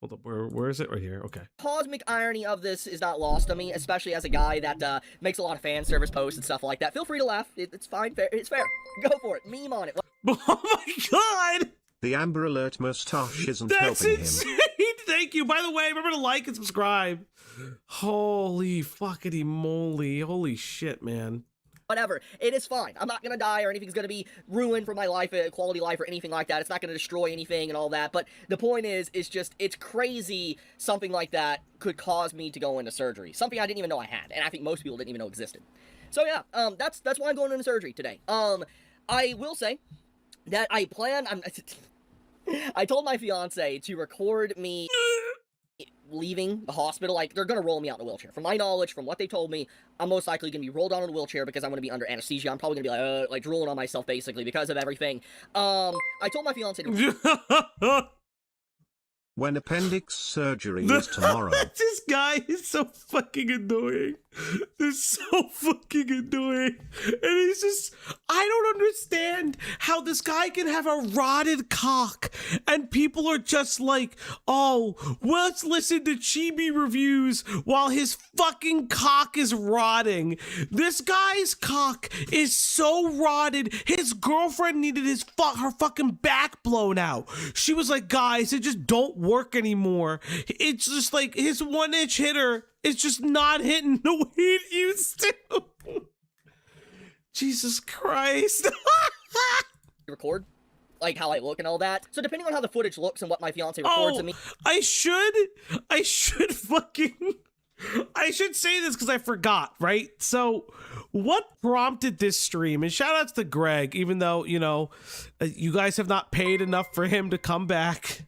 Hold up, where is it? Right here. Okay. cosmic irony of this is not lost on me, especially as a guy that makes a lot of fan service posts and stuff like that. Feel free to laugh. It's fine. Fair. It's fair. Go for it. Meme on it. Oh my god! The Amber Alert mustache isn't That's helping insane! him. Thank you. By the way, remember to like and subscribe. Holy fuckity moly. Holy shit, man. Whatever. It is fine. I'm not gonna die or anything's gonna be ruined for my life, quality life, or anything like that. It's not gonna destroy anything and all that. But the point is, it's crazy something like that could cause me to go into surgery. Something I didn't even know I had, and I think most people didn't even know existed. So yeah, that's why I'm going into surgery today. I will say that I told my fiance to record me leaving the hospital. Like, they're gonna roll me out in a wheelchair. From my knowledge, from what they told me, I'm most likely gonna be rolled out in a wheelchair because I'm gonna be under anesthesia. I'm probably gonna be like drooling on myself basically because of everything. I told my fiance to When appendix surgery is tomorrow. This guy is so fucking annoying. They're so fucking annoying. And he's just, I don't understand how this guy can have a rotted cock and people are just like, oh, well, let's listen to Chibi reviews while his fucking cock is rotting. This guy's cock is so rotted, his girlfriend needed her fucking back blown out. She was like, guys, it just don't work anymore. It's just like his 1-inch hitter is just not hitting the way it used to. Jesus Christ. record like how I look and all that. So depending on how the footage looks and what my fiance records of me, I should say this because I forgot, right? So what prompted this stream? And shout outs to Greg, even though, you know, you guys have not paid enough for him to come back.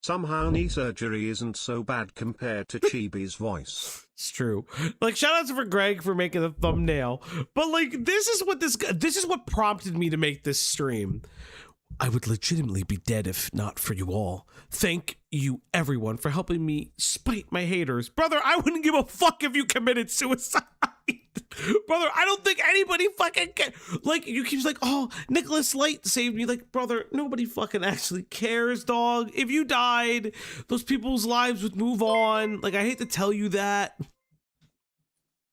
Somehow knee surgery isn't so bad compared to Chibi's voice. It's true. Like, shout outs for Greg for making the thumbnail. But like, this is what prompted me to make this stream. I would legitimately be dead if not for you all. Thank you, everyone, for helping me spite my haters. Brother, I wouldn't give a fuck if you committed suicide. Brother, I don't think anybody fucking like, you keep like, oh, Nicholas Light saved me. Like, brother, nobody fucking actually cares, dog. If you died, those people's lives would move on. Like, I hate to tell you that.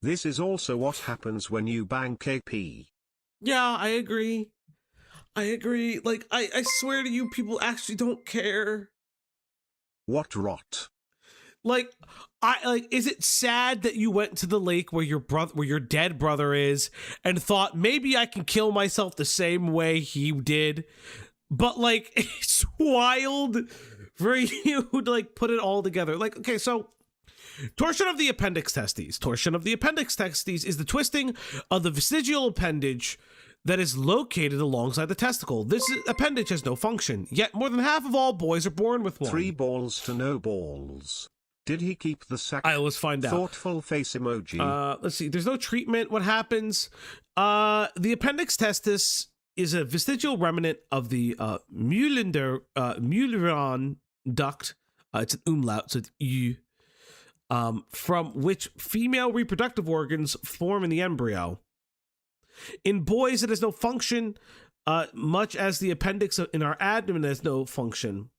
This is also what happens when you bang KP. Yeah, I agree. Like, I swear to you, people actually don't care. What rot. Like, is it sad that you went to the lake where your dead brother is and thought maybe I can kill myself the same way he did? But like, it's wild for you to like put it all together. Like, okay, so torsion of the appendix testes. Torsion of the appendix testes is the twisting of the vestigial appendage that is located alongside the testicle. This appendage has no function, yet more than half of all boys are born with one. 3 balls to no balls. Did he keep the sack? I always find out. Thoughtful face emoji. Let's see. There's no treatment. What happens? The appendix testis is a vestigial remnant of the Mülleron duct. It's an umlaut, so it's U. From which female reproductive organs form in the embryo. In boys, it has no function, much as the appendix in our abdomen has no function.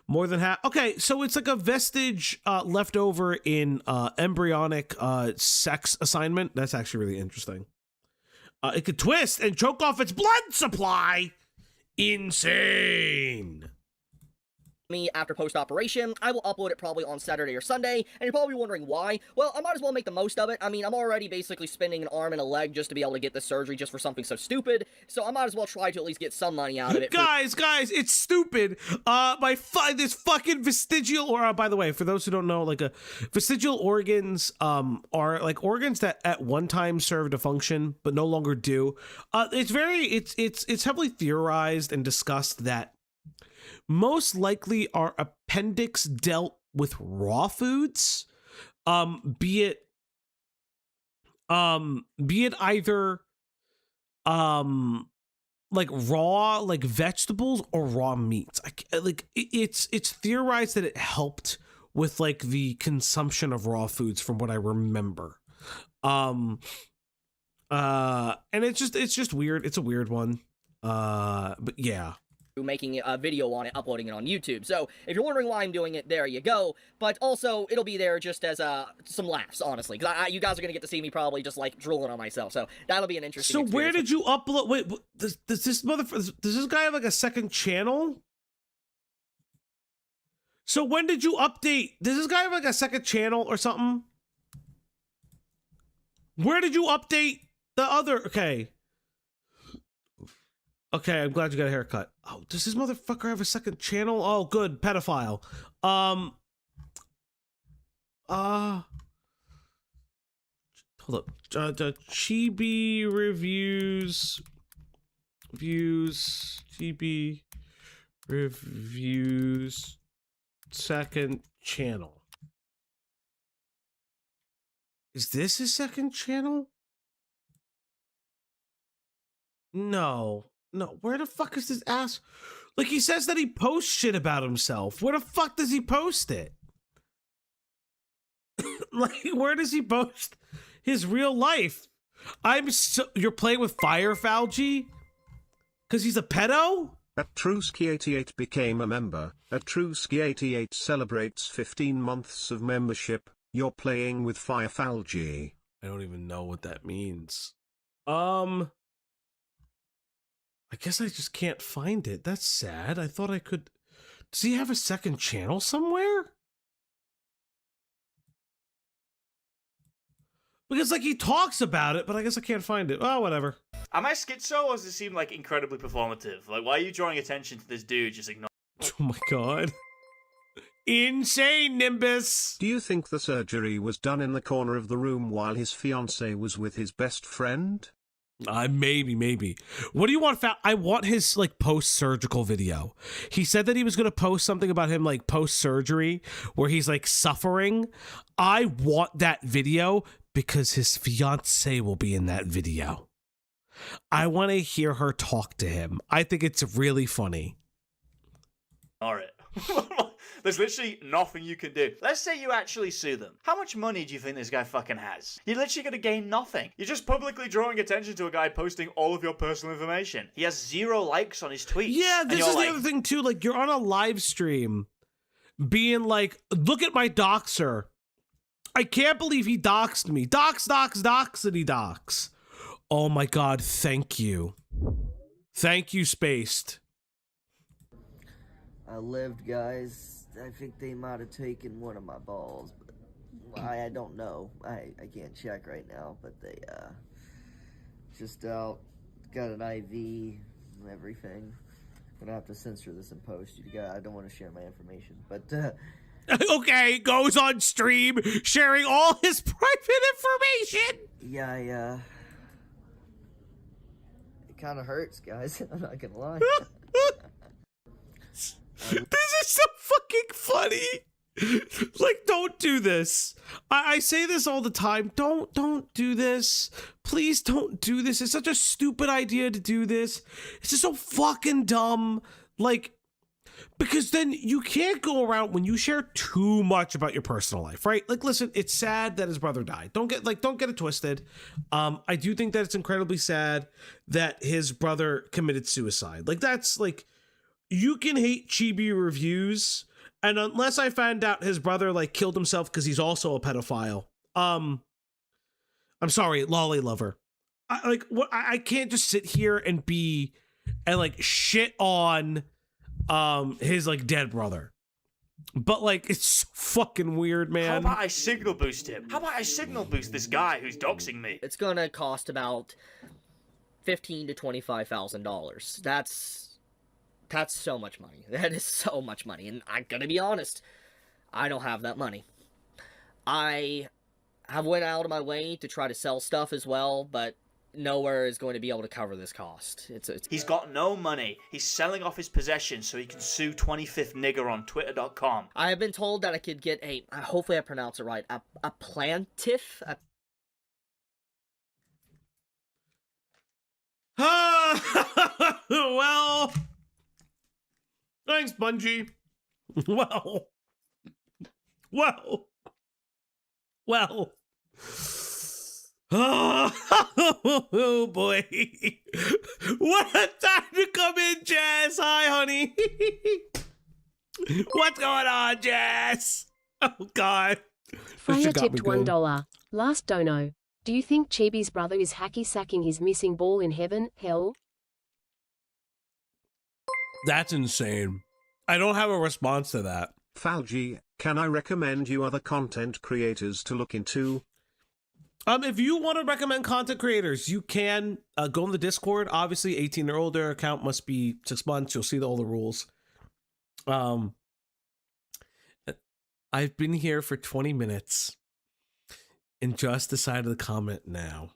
More than half. Okay, so it's like a vestige left over in embryonic sex assignment. That's actually really interesting. It could twist and choke off its blood supply. Insane. Me after post-operation. I will upload it probably on Saturday or Sunday, and you're probably wondering why. Well, I might as well make the most of it. I mean, I'm already basically spending an arm and a leg just to be able to get this surgery just for something so stupid, so I might as well try to at least get some money out of it. Guys, it's stupid. This fucking vestigial, or by the way, for those who don't know, like vestigial organs are like organs that at one time served a function but no longer do. It's heavily theorized and discussed that most likely our appendix dealt with raw foods, be it either like raw like vegetables or raw meats. It's theorized that it helped with like the consumption of raw foods from what I remember. And it's just weird. It's a weird one. But yeah. Making a video on it, uploading it on YouTube. So if you're wondering why I'm doing it, there you go. But also, it'll be there just as some laughs, honestly, because you guys are gonna get to see me probably just like drooling on myself. So that'll be an interesting. So where did you upload? Wait, does this guy have like a second channel? So when did you update? Does this guy have like a second channel or something? Where did you update the other? Okay, I'm glad you got a haircut. Oh, does this motherfucker have a second channel? Oh, good, pedophile. Hold up. CHIBI CHIBI reviews, second channel. Is this his second channel? No, where the fuck is this ass? Like, he says that he posts shit about himself. Where the fuck does he post it? Like, where does he post his real life? You're playing with fire, Fauci? Because he's a pedo? Atruski88 became a member. Atruski88 celebrates 15 months of membership. You're playing with fire, Fauci. I don't even know what that means. I guess I just can't find it. That's sad. I thought I could. Does he have a second channel somewhere? Because, like, he talks about it, but I guess I can't find it. Oh, whatever. Am I schizo, or does it seem, like, incredibly performative? Like, why are you drawing attention to this dude just ignore? Oh my god. Insane, Nimbus! Do you think the surgery was done in the corner of the room while his fiancée was with his best friend? Maybe. What do you want? I want his like post-surgical video. He said that he was going to post something about him like post-surgery where he's like suffering. I want that video because his fiance will be in that video. I want to hear her talk to him. I think it's really funny. All right. There's literally nothing you can do. Let's say you actually sue them. How much money do you think this guy fucking has? You're literally going to gain nothing. You're just publicly drawing attention to a guy posting all of your personal information. He has 0 likes on his tweets. Yeah, this is the other thing too. Like, you're on a live stream being like, look at my doxer. I can't believe he doxed me. Dox, and he dox. Oh my God, thank you. Thank you, Spaced. I lived, guys. I think they might have taken one of my balls, but I don't know. I can't check right now, but they just out, got an IV and everything. Gonna have to censor this in post. I don't want to share my information, but okay, goes on stream sharing all his private information. yeah, it kind of hurts, guys. I'm not gonna lie. This is so fucking funny. Like, don't do this. I say this all the time. Don't do this. Please don't do this. It's such a stupid idea to do this. It's just so fucking dumb. Like, because then you can't go around when you share too much about your personal life, right? Like, listen, it's sad that his brother died. Don't get it twisted. I do think that it's incredibly sad that his brother committed suicide. Like, that's like, you can hate Chibi reviews, and unless I find out his brother like killed himself because he's also a pedophile, I'm sorry, lolly lover. I can't just sit here and like shit on his like dead brother. But like, it's so fucking weird, man. How about I signal boost him? How about I signal boost this guy who's doxing me? It's gonna cost about $15,000 to $25,000. That's so much money. That is so much money. And I'm gonna be honest, I don't have that money. I have went out of my way to try to sell stuff as well, but nowhere is going to be able to cover this cost. He's got no money. He's selling off his possessions so he can sue 25th nigger on twitter.com. I have been told that I could get hopefully I pronounce it right, a plaintiff? Well, thanks, Bungie. Well. Oh boy. What a time to come in, Jess. Hi, honey. What's going on, Jess? Oh, God. Freya tipped $1. Last dono. Do you think Chibi's brother is hacky sacking his missing ball in heaven, hell? That's insane. I don't have a response to that. Falgi, can I recommend you other content creators to look into? If you want to recommend content creators, you can go in the Discord. Obviously, 18 or older, account must be 6 months. You'll see all the rules. I've been here for 20 minutes and just decided to comment now.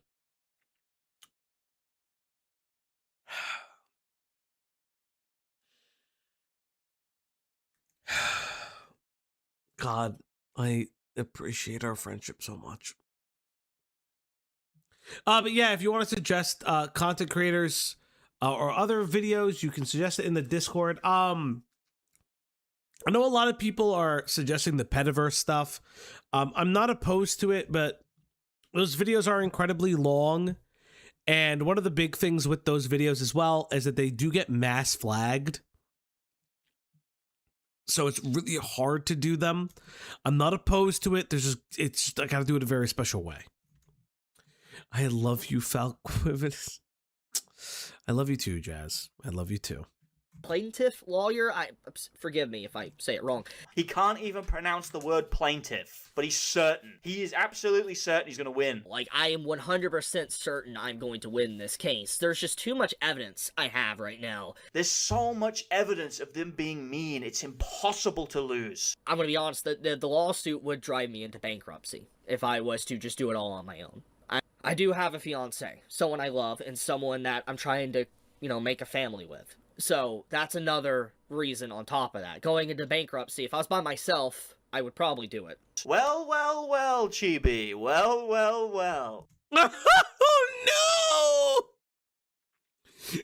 God, I appreciate our friendship so much. But yeah, if you want to suggest content creators or other videos, you can suggest it in the Discord. I know a lot of people are suggesting the Petaverse stuff. I'm not opposed to it, but those videos are incredibly long. And one of the big things with those videos as well is that they do get mass flagged. So it's really hard to do them. I'm not opposed to it. I got to do it a very special way. I love you, Falquivis. I love you too, Jazz. I love you too. Plaintiff lawyer? Forgive me if I say it wrong. He can't even pronounce the word plaintiff, but he's certain. He is absolutely certain he's going to win. Like, I am 100% certain I'm going to win this case. There's just too much evidence I have right now. There's so much evidence of them being mean, it's impossible to lose. I'm going to be honest, the lawsuit would drive me into bankruptcy if I was to just do it all on my own. I do have a fiance, someone I love, and someone that I'm trying to, make a family with. So that's another reason on top of that. Going into bankruptcy, if I was by myself, I would probably do it. Well, well, well, Chibi. Well, well, well. Oh no!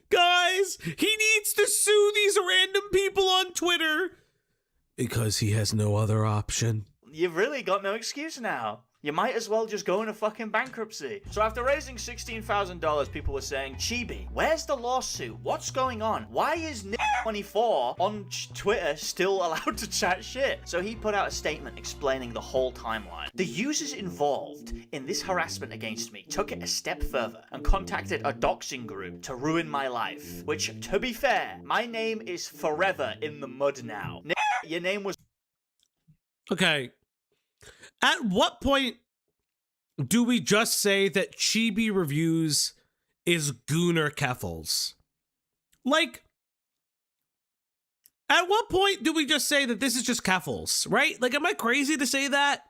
Guys, he needs to sue these random people on Twitter because he has no other option. You've really got no excuse now. You might as well just go into fucking bankruptcy. So after raising $16,000, people were saying, Chibi, where's the lawsuit? What's going on? Why is Nick24 on Twitter still allowed to chat shit? So he put out a statement explaining the whole timeline. The users involved in this harassment against me took it a step further and contacted a doxing group to ruin my life. Which, to be fair, my name is forever in the mud now. Your name was... Okay. At what point do we just say that Chibi Reviews is Gooner Keffels? Like, at what point do we just say that this is just Keffels, right? Like, am I crazy to say that?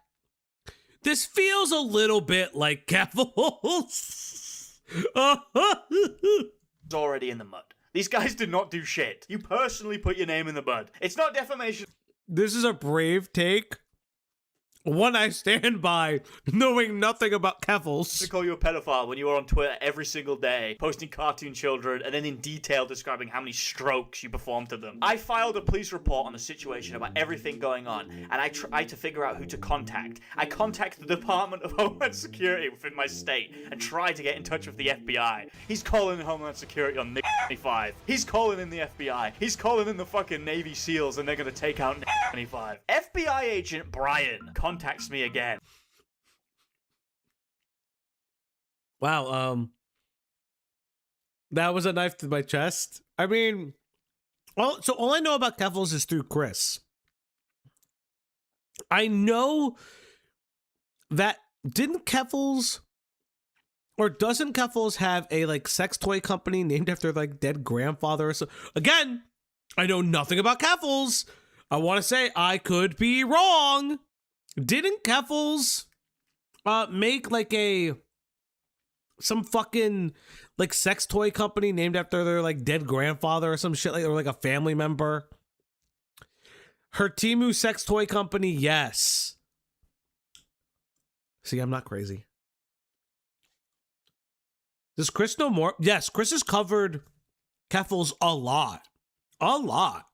This feels a little bit like Keffels. already in the mud. These guys did not do shit. You personally put your name in the mud. It's not defamation. This is a brave take. One I stand by, knowing nothing about Keffels. To call you a pedophile when you were on Twitter every single day, posting cartoon children, and then in detail describing how many strokes you performed to them. I filed a police report on the situation about everything going on, and I tried to figure out who to contact. I contacted the Department of Homeland Security within my state and tried to get in touch with the FBI. He's calling in Homeland Security on Nick 25. He's calling in the FBI. He's calling in the fucking Navy SEALs, and they're gonna take out Nick 25. FBI agent Brian contacts me again. Wow, that was a knife to my chest. I mean, so all I know about Keffels is through Chris. I know that doesn't Keffels have a like sex toy company named after like dead grandfather or so? Again, I know nothing about Keffels. I want to say I could be wrong. Didn't Keffels make like some fucking like sex toy company named after their like dead grandfather or some shit, like, or like a family member? Her Temu sex toy company, yes. See, I'm not crazy. Does Chris know more? Yes, Chris has covered Keffels a lot. A lot.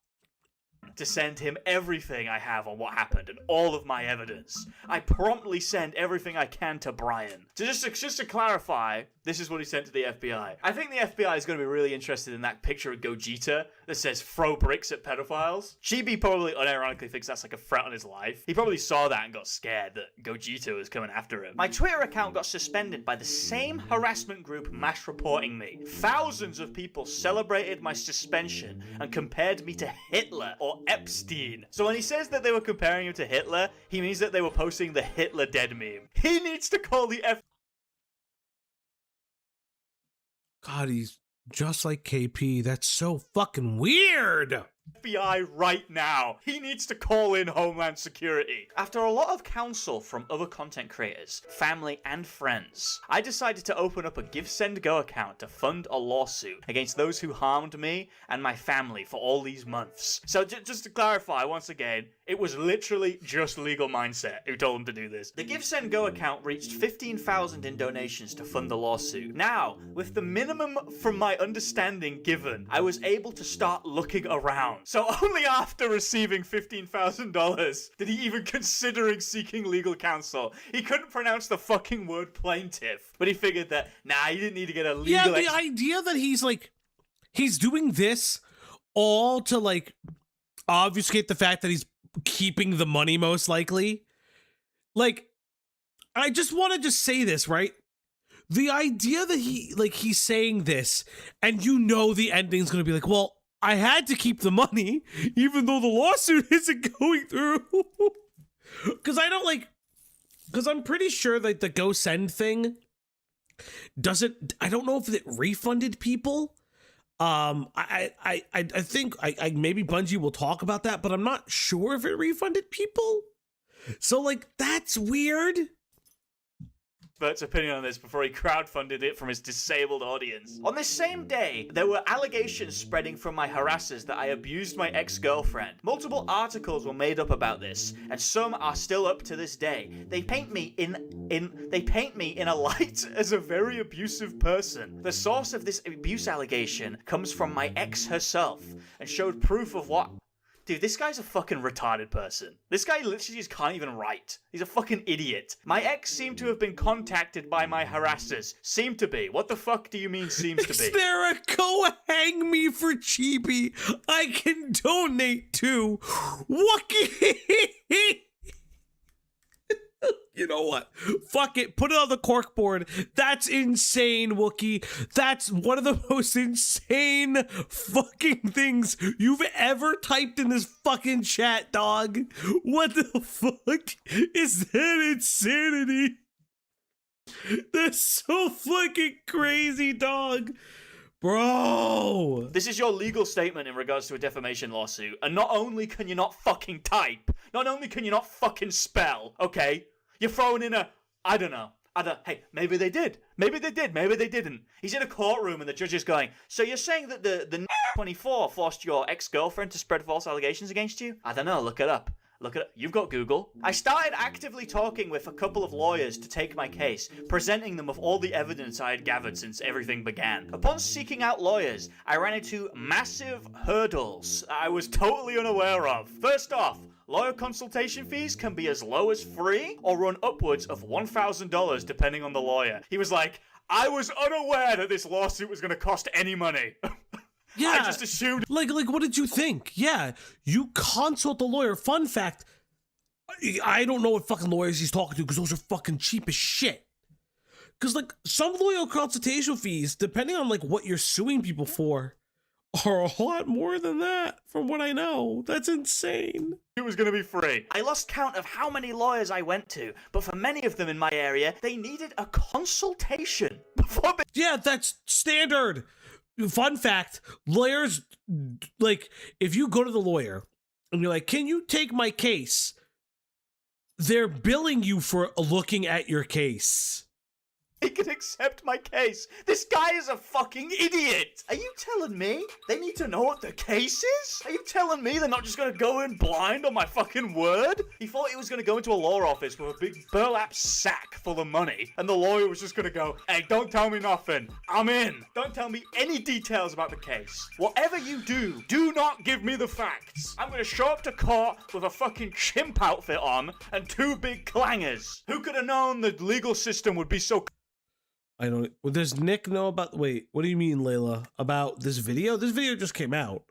To send him everything I have on what happened and all of my evidence. I promptly send everything I can to Brian. So just to clarify, this is what he sent to the FBI. I think the FBI is going to be really interested in that picture of Gogeta that says throw bricks at pedophiles. Chibi probably unironically thinks that's like a threat on his life. He probably saw that and got scared that Gogeta was coming after him. My Twitter account got suspended by the same harassment group mass reporting me. Thousands of people celebrated my suspension and compared me to Hitler or Epstein. So when he says that they were comparing him to Hitler, he means that they were posting the Hitler dead meme. He needs to call the God, he's just like KP. That's so fucking weird. FBI right now. He needs to call in Homeland Security. After a lot of counsel from other content creators, family, and friends, I decided to open up a Give Send Go account to fund a lawsuit against those who harmed me and my family for all these months. So just to clarify once again, it was literally just Legal Mindset who told him to do this. The Give Send Go account reached 15,000 in donations to fund the lawsuit. Now, with the minimum from my understanding given, I was able to start looking around. So only after receiving $15,000 did he even considering seeking legal counsel. He couldn't pronounce the fucking word plaintiff, but he figured that, nah, he didn't need to get a legal... Yeah, the idea that he's doing this all to like obfuscate the fact that he's keeping the money most likely. Like, I just want to say this, right? The idea that he's saying this and you know the ending's going to be like, well, I had to keep the money, even though the lawsuit isn't going through. Because I'm pretty sure that the Go Send thing I don't know if it refunded people. I think maybe Bungie will talk about that, but I'm not sure if it refunded people. So like, that's weird. expert's opinion on this before he crowdfunded it from his disabled audience. On this same day, there were allegations spreading from my harassers that I abused my ex-girlfriend. Multiple articles were made up about this, and some are still up to this day. They paint me in a light as a very abusive person. The source of this abuse allegation comes from my ex herself, and showed proof of what. Dude, this guy's a fucking retarded person. This guy literally just can't even write. He's a fucking idiot. My ex seemed to have been contacted by my harassers. Seemed to be. What the fuck do you mean seems to be? Is there a go hang me for Chibi I can donate to? Wookie! You know what? Fuck it. Put it on the corkboard. That's insane, Wookie. That's one of the most insane fucking things you've ever typed in this fucking chat, dog. What the fuck is that insanity? That's so fucking crazy, dog. Bro. This is your legal statement in regards to a defamation lawsuit. And not only can you not fucking type, not only can you not fucking spell, okay? You're throwing in I don't know. Hey, maybe they did. Maybe they did. Maybe they didn't. He's in a courtroom and the judge is going, so you're saying that the 24 forced your ex-girlfriend to spread false allegations against you? I don't know. Look it up. Look at it. You've got Google. I started actively talking with a couple of lawyers to take my case, presenting them with all the evidence I had gathered since everything began. Upon seeking out lawyers, I ran into massive hurdles I was totally unaware of. First off, lawyer consultation fees can be as low as free or run upwards of $1,000 depending on the lawyer. He was like, I was unaware that this lawsuit was going to cost any money. Yeah, I just assumed. Like, what did you think? Yeah, you consult the lawyer. Fun fact, I don't know what fucking lawyers he's talking to because those are fucking cheap as shit. Because, like, some lawyer consultation fees, depending on, like, what you're suing people for, are a lot more than that, from what I know. That's insane. It was going to be free. I lost count of how many lawyers I went to, but for many of them in my area, they needed a consultation before. Yeah, that's standard. Fun fact, lawyers, like, if you go to the lawyer and you're like, can you take my case? They're billing you for looking at your case. They can accept my case. This guy is a fucking idiot. Are you telling me they need to know what the case is? Are you telling me they're not just going to go in blind on my fucking word? He thought he was going to go into a law office with a big burlap sack full of money, and the lawyer was just going to go, hey, don't tell me nothing. I'm in. Don't tell me any details about the case. Whatever you do, do not give me the facts. I'm going to show up to court with a fucking chimp outfit on and two big clangers. Who could have known the legal system would be so... I don't. Well, does Nick know about? Wait, what do you mean, Layla? About this video? This video just came out,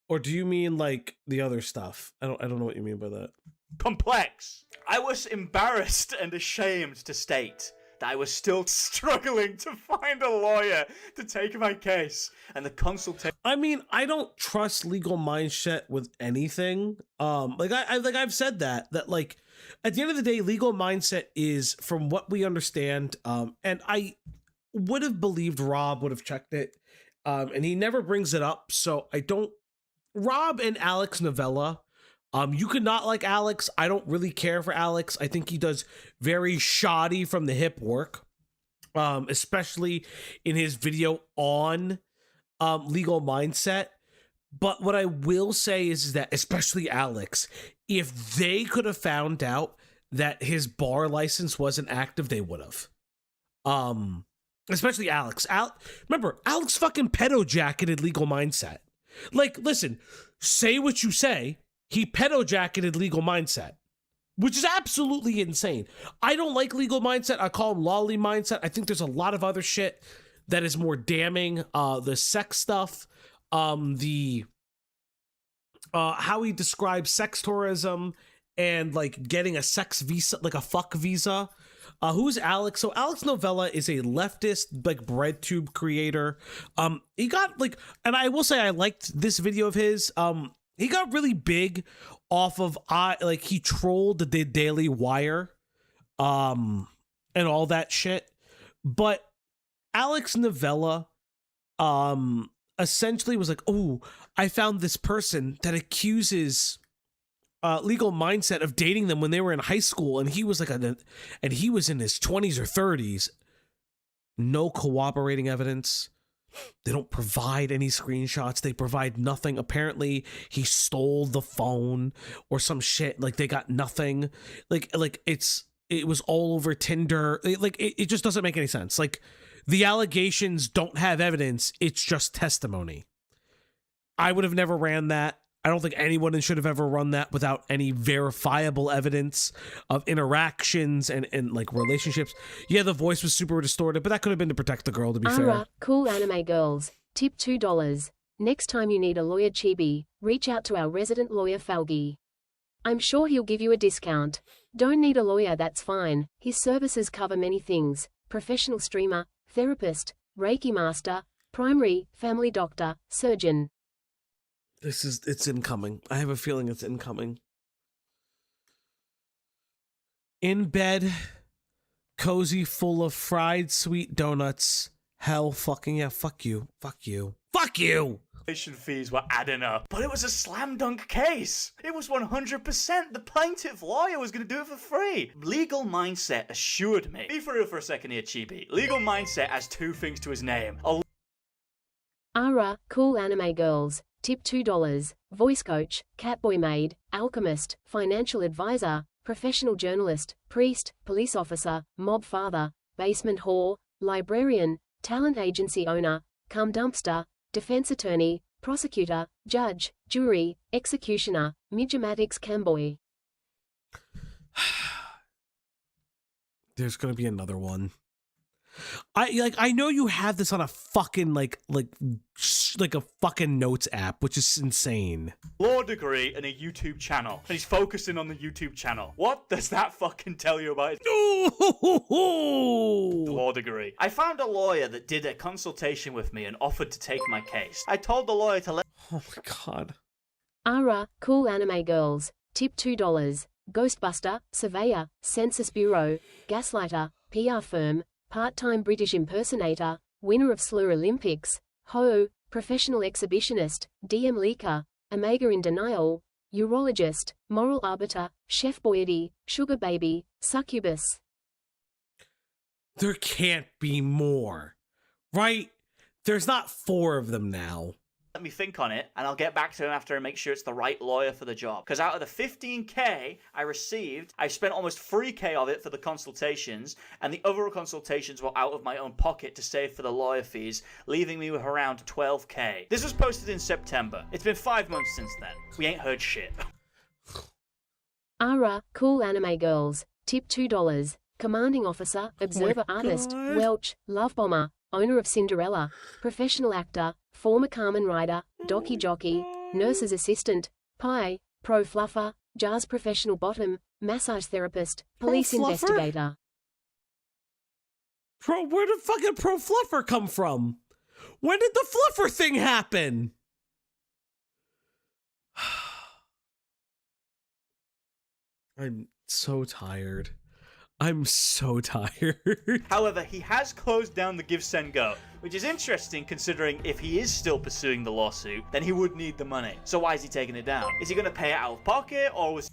or do you mean like the other stuff? I don't know what you mean by that. Complex. I was embarrassed and ashamed to state that I was still struggling to find a lawyer to take my case, and the consultation. I mean, I don't trust legal mindset with anything. I've said that like. At the end of the day, legal mindset is, from what we understand, and I would have believed Rob would have checked it, and he never brings it up, so I don't... Rob and Alex Novella, you could not like Alex. I don't really care for Alex. I think he does very shoddy from the hip work, especially in his video on legal mindset. But what I will say is that, especially Alex, if they could have found out that his bar license wasn't active, they would have. Especially Alex. Remember, Alex fucking pedo-jacketed legal mindset. Like, listen, say what you say, he pedo-jacketed legal mindset, which is absolutely insane. I don't like legal mindset. I call him lolly mindset. I think there's a lot of other shit that is more damning. The sex stuff. How he describes sex tourism and like getting a sex visa, like a fuck visa. Who's Alex? So Alex Novella is a leftist, like, bread tube creator. He got like, and I will say I liked this video of his. He got really big off of he trolled the Daily Wire, and all that shit. But Alex Novella, essentially was like, oh, I found this person that accuses legal mindset of dating them when they were in high school, and he was like and he was in his 20s or 30s. No corroborating evidence. They don't provide any screenshots. They provide nothing. Apparently, he stole the phone or some shit. Like, they got nothing. Like it was all over Tinder. It just doesn't make any sense. Like, the allegations don't have evidence. It's just testimony. I would have never ran that. I don't think anyone should have ever run that without any verifiable evidence of interactions and like relationships. Yeah, the voice was super distorted, but that could have been to protect the girl, to be fair. Cool anime girls. Tip $2. Next time you need a lawyer, Chibi, reach out to our resident lawyer, Falgi. I'm sure he'll give you a discount. Don't need a lawyer, that's fine. His services cover many things. Professional streamer, therapist, Reiki master, primary, family doctor, surgeon. It's incoming. I have a feeling it's incoming. In bed, cozy, full of fried sweet donuts. Hell fucking yeah, fuck you. Fuck you. Fuck you! Fees were adding up, but it was a slam dunk case. It was 100%. The plaintiff lawyer was going to do it for free. Legal Mindset assured me. Be for real for a second here, Chibi. Legal Mindset has two things to his name. Cool anime girls. Tip $2. Voice coach, catboy maid, alchemist, financial advisor, professional journalist, priest, police officer, mob father, basement whore, librarian, talent agency owner, cum dumpster, defense attorney, prosecutor, judge, jury, executioner, midgematics camboy. There's gonna be another one. I know you have this on a fucking like a fucking notes app, which is insane. Law degree and a YouTube channel, and he's focusing on the YouTube channel. What does that fucking tell you about his law degree? I found a lawyer that did a consultation with me and offered to take my case. I told the lawyer to let. Oh my god. Cool anime girls. Tip $2. Ghostbuster, surveyor, census bureau, gaslighter, PR firm, part-time British impersonator, winner of Slur Olympics, ho, professional exhibitionist, DM leaker, Omega in denial, urologist, moral arbiter, chef boyardee, sugar baby, succubus. There can't be more, right? There's not 4 of them now. Let me think on it, and I'll get back to him after and make sure it's the right lawyer for the job. Because out of the 15K I received, I spent almost 3K of it for the consultations, and the other consultations were out of my own pocket to save for the lawyer fees, leaving me with around 12K. This was posted in September. It's been 5 months since then. We ain't heard shit. Cool anime girls. Tip $2. Commanding officer, observer artist, Welch, love bomber, owner of Cinderella, professional actor, former Carmen rider, donkey jockey, nurse's assistant, pie, pro fluffer, jazz professional bottom, massage therapist, police investigator. Where did fucking pro fluffer come from? When did the fluffer thing happen? I'm so tired. I'm so tired. However, he has closed down the Give Send Go, which is interesting considering if he is still pursuing the lawsuit, then he would need the money. So why is he taking it down? Is he going to pay it out of pocket, or was...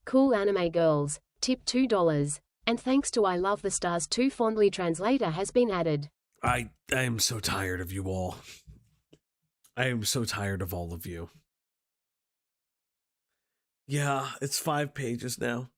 Cool anime girls. Tip $2. And thanks to I Love the Stars 2 Fondly Translator has been added. I am so tired of you all. I am so tired of all of you. Yeah, it's 5 pages now.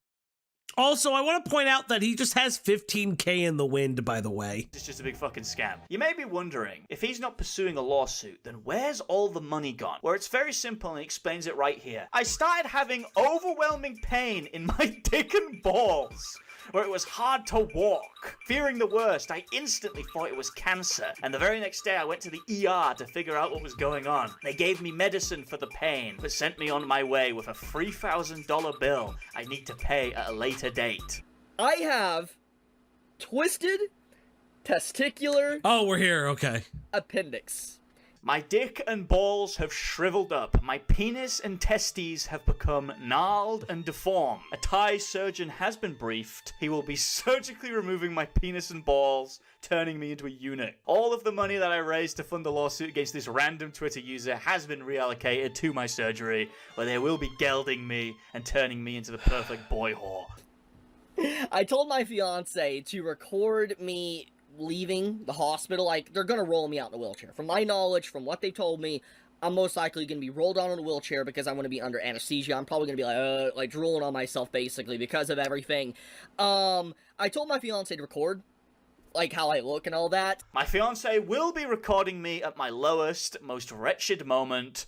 Also, I want to point out that he just has 15K in the wind, by the way. It's just a big fucking scam. You may be wondering, if he's not pursuing a lawsuit, then where's all the money gone? Well, it's very simple and he explains it right here. I started having overwhelming pain in my dick and balls, where it was hard to walk. Fearing the worst, I instantly thought it was cancer, and the very next day I went to the ER to figure out what was going on. They gave me medicine for the pain, but sent me on my way with a $3,000 bill I need to pay at a later date. I have twisted testicular Oh, we're here, okay. appendix. My dick and balls have shriveled up. My penis and testes have become gnarled and deformed. A Thai surgeon has been briefed. He will be surgically removing my penis and balls, turning me into a eunuch. All of the money that I raised to fund the lawsuit against this random Twitter user has been reallocated to my surgery, where they will be gelding me and turning me into the perfect boy whore. I told my fiance to record me leaving the hospital. Like, they're gonna roll me out in a wheelchair. From my knowledge, from what they told me, I'm most likely gonna be rolled out in a wheelchair because I'm gonna be under anesthesia. I'm probably gonna be like drooling on myself basically because of everything. I told my fiance to record, like, how I look and all that. My fiance will be recording me at my lowest, most wretched moment.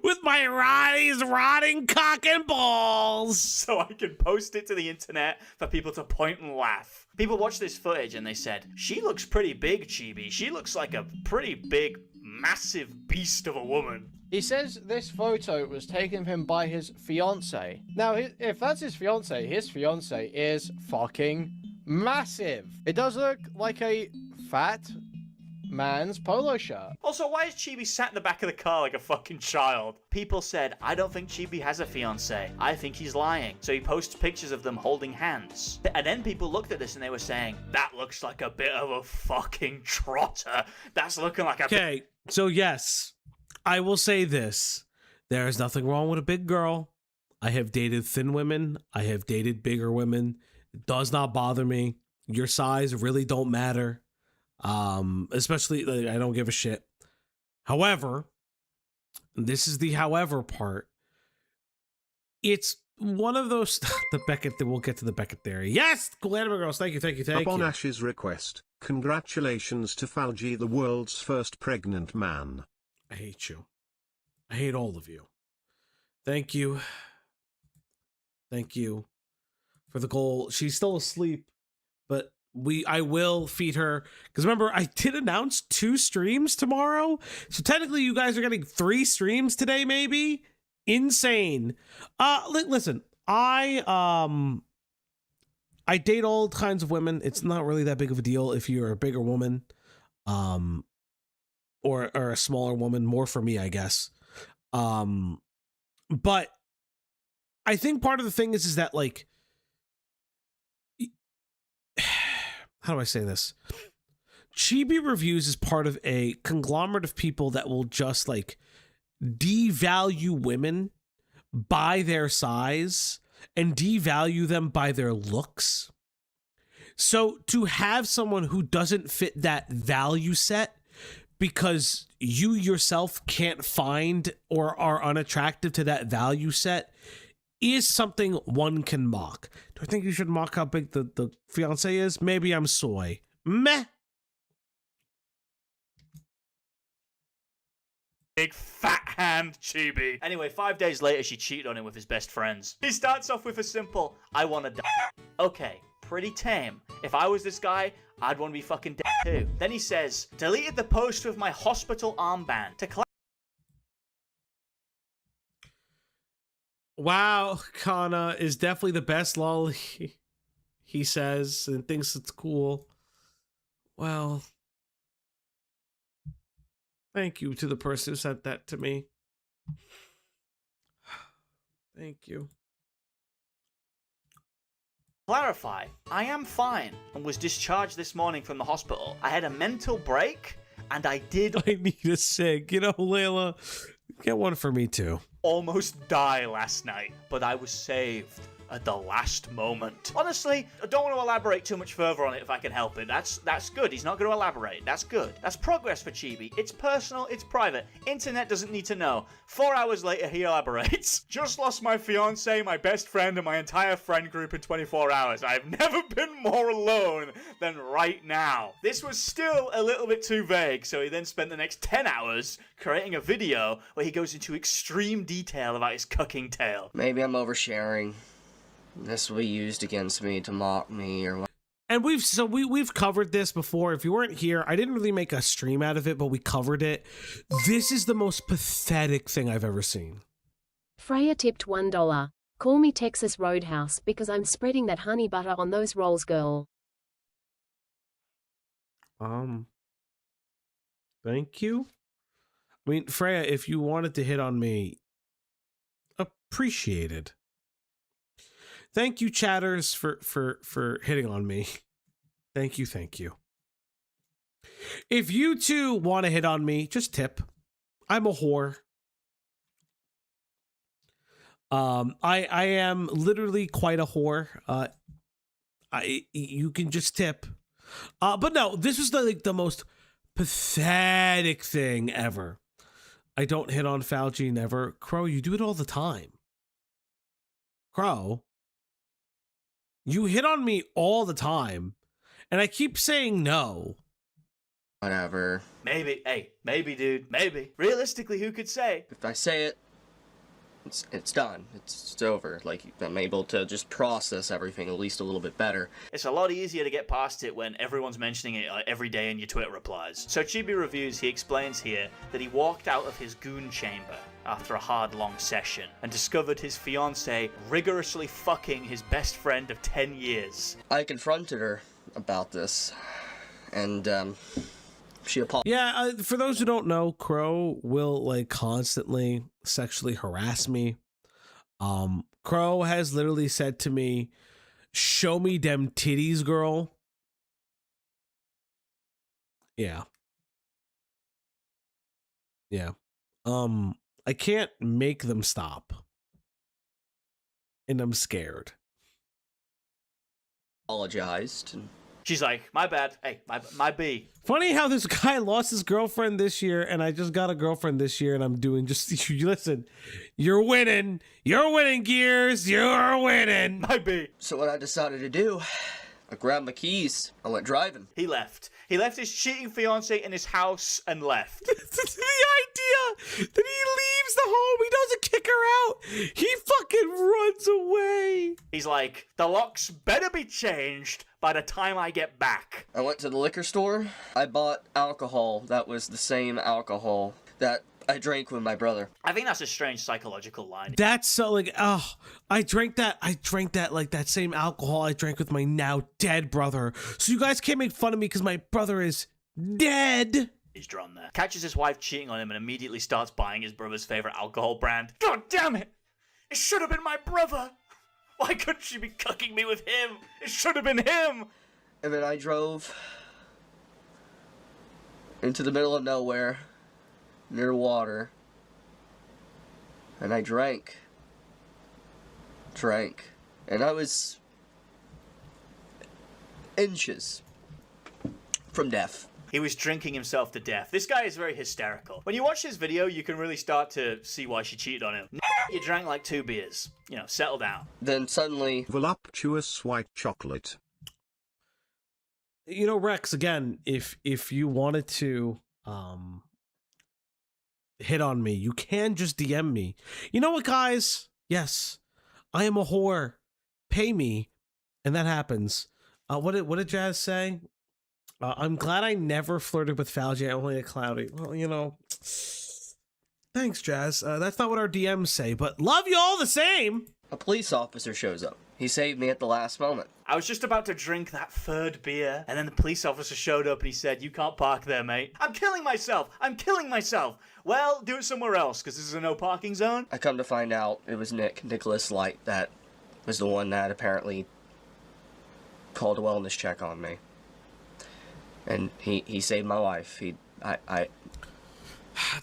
With my rotting cock and balls. So I can post it to the internet for people to point and laugh. People watch this footage and they said, she looks pretty big, Chibi. She looks like a pretty big, massive beast of a woman. He says this photo was taken of him by his fiance. Now, if that's his fiance is fucking massive. It does look like a fat man's polo shirt. Also, why is Chibi sat in the back of the car like a fucking child? People said, I don't think Chibi has a fiance. I think he's lying. So he posts pictures of them holding hands. And then people looked at this and they were saying, that looks like a bit of a fucking trotter. That's looking like a... Okay, so yes, I will say this. There is nothing wrong with a big girl. I have dated thin women. I have dated bigger women. It does not bother me. Your size really don't matter. Especially, like, I don't give a shit. However, this is the however part. It's one of those, the Beckett, we'll get to the Beckett theory. Yes, cool anime girls, thank you. Upon Ash's request, congratulations to Falji, the world's first pregnant man. I hate you. I hate all of you. Thank you. Thank you for the goal. She's still asleep, but I will feed her, because remember, I did announce 2 streams tomorrow, so technically you guys are getting 3 streams today, maybe. Insane. Listen, I date all kinds of women. It's not really that big of a deal if you're a bigger woman, or a smaller woman. More for me, I guess. But I think part of the thing is that, like, how do I say this? Chibi Reviews is part of a conglomerate of people that will just, like, devalue women by their size and devalue them by their looks. So to have someone who doesn't fit that value set because you yourself can't find or are unattractive to that value set is something one can mock. Do I think you should mock how big the fiance is? Maybe I'm soy. Meh. Big fat hand, Chibi. Anyway, 5 days later, she cheated on him with his best friends. He starts off with a simple, I wanna die. Okay, pretty tame. If I was this guy, I'd want to be fucking dead too. Then he says, deleted the post with my hospital armband to Wow, Kana is definitely the best lol, he says, and thinks it's cool. Well, thank you to the person who sent that to me. Thank you. clarify, I am fine and was discharged this morning from the hospital. I had a mental break and I did I need a cig. You know, Layla, get one for me too. Almost die last night, but I was saved at the last moment. Honestly, I don't want to elaborate too much further on it if I can help it. That's good. He's not going to elaborate. That's good. That's progress for Chibi. It's personal. It's private. Internet doesn't need to know. 4 hours later, he elaborates. Just lost my fiance, my best friend, and my entire friend group in 24 hours. I've never been more alone than right now. This was still a little bit too vague, so he then spent the next 10 hours creating a video where he goes into extreme detail about his cucking tale. Maybe I'm oversharing. This will be used against me to mock me or what. And we've covered this before. If you weren't here, I didn't really make a stream out of it, but we covered it. This is the most pathetic thing I've ever seen. Freya tipped $1. Call me Texas Roadhouse because I'm spreading that honey butter on those rolls, girl. Thank you. I mean, Freya, if you wanted to hit on me, appreciated. Thank you, chatters, for hitting on me. Thank you, thank you. If you two want to hit on me, just tip. I'm a whore. I am literally quite a whore. You can just tip. But no, this was the most pathetic thing ever. I don't hit on Fauci, never. Crow, you do it all the time. Crow, you hit on me all the time, and I keep saying no. Whatever. Maybe, hey, maybe, dude, maybe. Realistically, who could say? If I say it, it's done. It's over. Like, I'm able to just process everything at least a little bit better. It's a lot easier to get past it when everyone's mentioning it every day in your Twitter replies. So Chibi Reviews, he explains here that he walked out of his goon chamber after a hard, long session and discovered his fiancée rigorously fucking his best friend of 10 years. I confronted her about this, and, she apologized. Yeah, for those who don't know, Crow will like constantly sexually harass me. Crow has literally said to me, "Show me them titties, girl." Yeah. Yeah. I can't make them stop. And I'm scared. Apologized. And She's like, my bad. Hey, my B. Funny how this guy lost his girlfriend this year, and I just got a girlfriend this year, and I'm doing just, listen, you're winning, Gears, you're winning. My B. so what I decided to do, I grabbed my keys, I went driving. He left. He left his cheating fiancée in his house and left. The idea that he leaves the home, he doesn't kick her out, he fucking runs away. He's like, the locks better be changed by the time I get back. I went to the liquor store, I bought alcohol that was the same alcohol that I drank with my brother. I think that's a strange psychological line. That's so like, oh, I drank that like that same alcohol I drank with my now dead brother. So you guys can't make fun of me because my brother is dead. He's drawn there. Catches his wife cheating on him and immediately starts buying his brother's favorite alcohol brand. God damn it! It should have been my brother! Why couldn't she be cucking me with him? It should have been him! And then I drove into the middle of nowhere, near water, and I drank, and I was inches from death. He was drinking himself to death. This guy is very hysterical. When you watch his video, you can really start to see why she cheated on him. You drank like 2 beers. You know, settle down. Then suddenly, Voluptuous white chocolate. You know, Rex, again, if you wanted to hit on me, you can just DM me. You know what, guys? Yes, I am a whore. Pay me, and that happens. What did Jazz say? I'm glad I never flirted with Fauci. I only had Cloudy. Well, you know, thanks, Jazz. That's not what our DMs say, but love you all the same. a police officer shows up. He saved me at the last moment. I was just about to drink that 3rd beer, and then the police officer showed up and he said, "You can't park there, mate." I'm killing myself! Well, do it somewhere else, because this is a no parking zone. I come to find out it was Nicholas Light, that was the one that apparently called a wellness check on me. And he saved my life.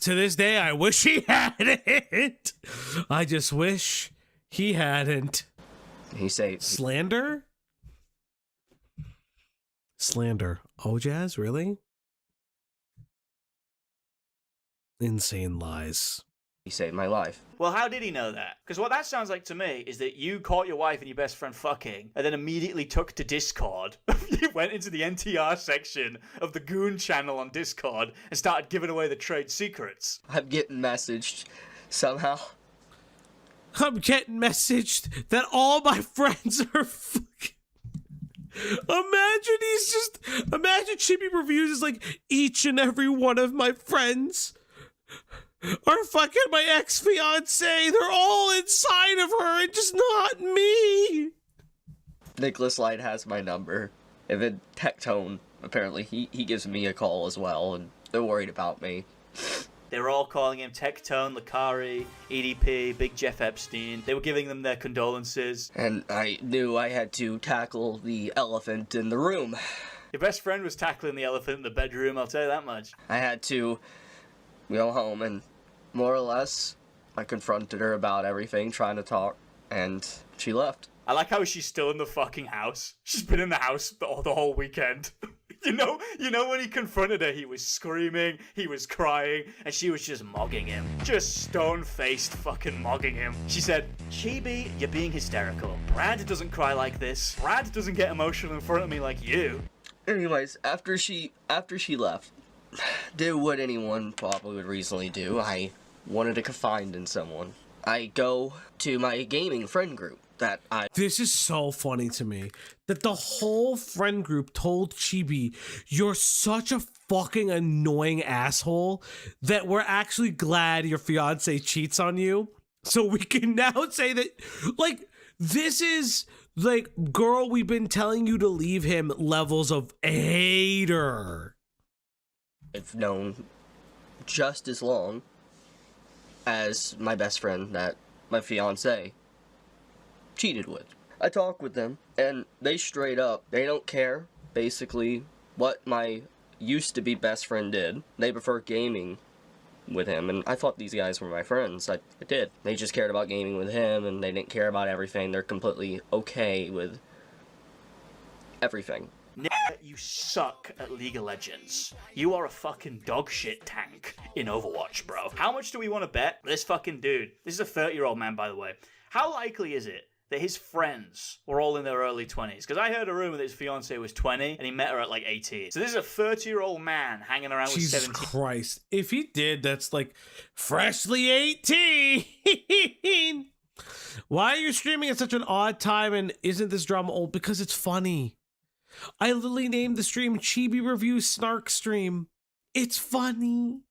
To this day, I wish he hadn't. I just wish he hadn't. He saved... Slander? Slander. Oh, Jazz, really? Insane lies. He saved my life. Well, how did he know that? Because what that sounds like to me is that you caught your wife and your best friend fucking, and then immediately took to Discord. You went into the NTR section of the Goon channel on Discord and started giving away the trade secrets. I'm getting messaged somehow. I'm getting messaged that all my friends are fucking... Imagine CHIBI Reviews is like, each and every one of my friends are fucking my ex-fiancé. They're all inside of her and just not me. Nicholas Light has my number. And then Tectone, apparently, he gives me a call as well. And They're worried about me. They were all calling him Tectone, Lakari, EDP, Big Jeff Epstein. They were giving them their condolences. And I knew I had to tackle the elephant in the room. Your best friend was tackling the elephant in the bedroom, I'll tell you that much. I had to go home and, more or less, I confronted her about everything, trying to talk, and she left. I like how she's still in the fucking house. She's been in the house the whole weekend. You know when he confronted her, he was screaming, he was crying, and she was just mogging him. Just stone-faced fucking mogging him. She said, "Chibi, you're being hysterical. Brad doesn't cry like this. Brad doesn't get emotional in front of me like you." Anyways, after she left, did what anyone probably would reasonably do. I wanted to confide in someone. I go to my gaming friend group that I... This is so funny to me that the whole friend group told Chibi, "You're such a fucking annoying asshole that we're actually glad your fiance cheats on you. So we can now say that, like, this is like, girl, we've been telling you to leave him levels of hater." I've known just as long as my best friend that my fiance cheated with. I talk with them, and they straight up, they don't care, basically, what my used-to-be best friend did. They prefer gaming with him, and I thought these guys were my friends. I did. They just cared about gaming with him, and they didn't care about everything. They're completely okay with everything. Nick, you suck at League of Legends. You are a fucking dog shit tank in Overwatch, bro. How much do we want to bet this fucking dude, this is a 30-year-old man, by the way, how likely is it that his friends were all in their early 20s? Because I heard a rumor that his fiance was 20 and he met her at like 18. So this is a 30-year-old man hanging around with 17. Jesus Christ. If he did, that's like freshly 18. Why are you streaming at such an odd time, and isn't this drama old? Because it's funny. I literally named the stream Chibi Review Snark Stream. It's funny.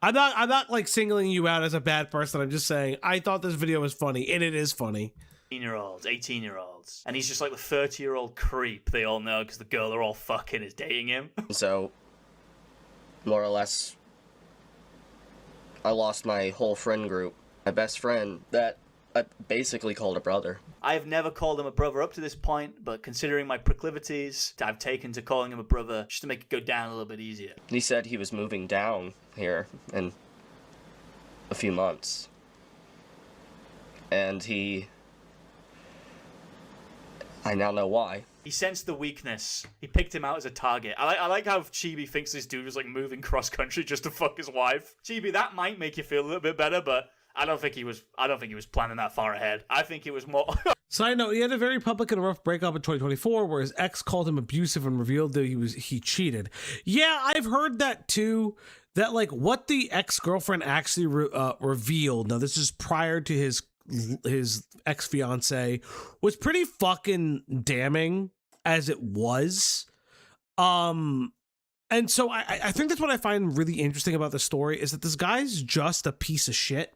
I'm not like singling you out as a bad person. I'm just saying I thought this video was funny, and it is funny. 18-year-olds, 18-year-olds. And he's just like the 30-year-old creep they all know because the girl they're all fucking is dating him. So, more or less, I lost my whole friend group. My best friend that I basically called a brother. I have never called him a brother up to this point, but considering my proclivities, I've taken to calling him a brother just to make it go down a little bit easier. He said he was moving down here in a few months. And I now know why. He sensed the weakness. He picked him out as a target. I like how Chibi thinks this dude was like moving cross country just to fuck his wife. Chibi, that might make you feel a little bit better, but I don't think he was planning that far ahead. I think it was more... Side note, he had a very public and rough breakup in 2024 where his ex called him abusive and revealed that he cheated. Yeah, I've heard that too. That like what the ex-girlfriend actually revealed. Now this is prior to his ex-fiance, was pretty fucking damning as it was. And so I think that's what I find really interesting about the story is that this guy's just a piece of shit.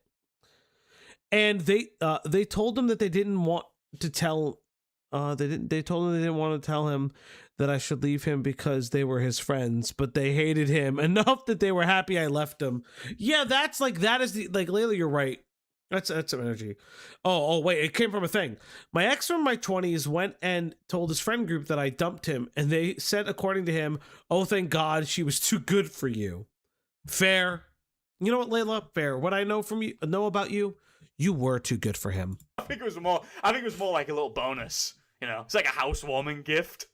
And they told him that they didn't want to tell they told him they didn't want to tell him that I should leave him because they were his friends, but they hated him enough that they were happy I left him. Yeah, that is the like Layla, you're right. That's some energy. Oh wait, it came from a thing. My ex from my 20s went and told his friend group that I dumped him, and they said, according to him, "Oh, thank God she was too good for you." Fair. You know what, Layla? Fair. What I know about you, you were too good for him. I think it was more like a little bonus. You know, it's like a housewarming gift.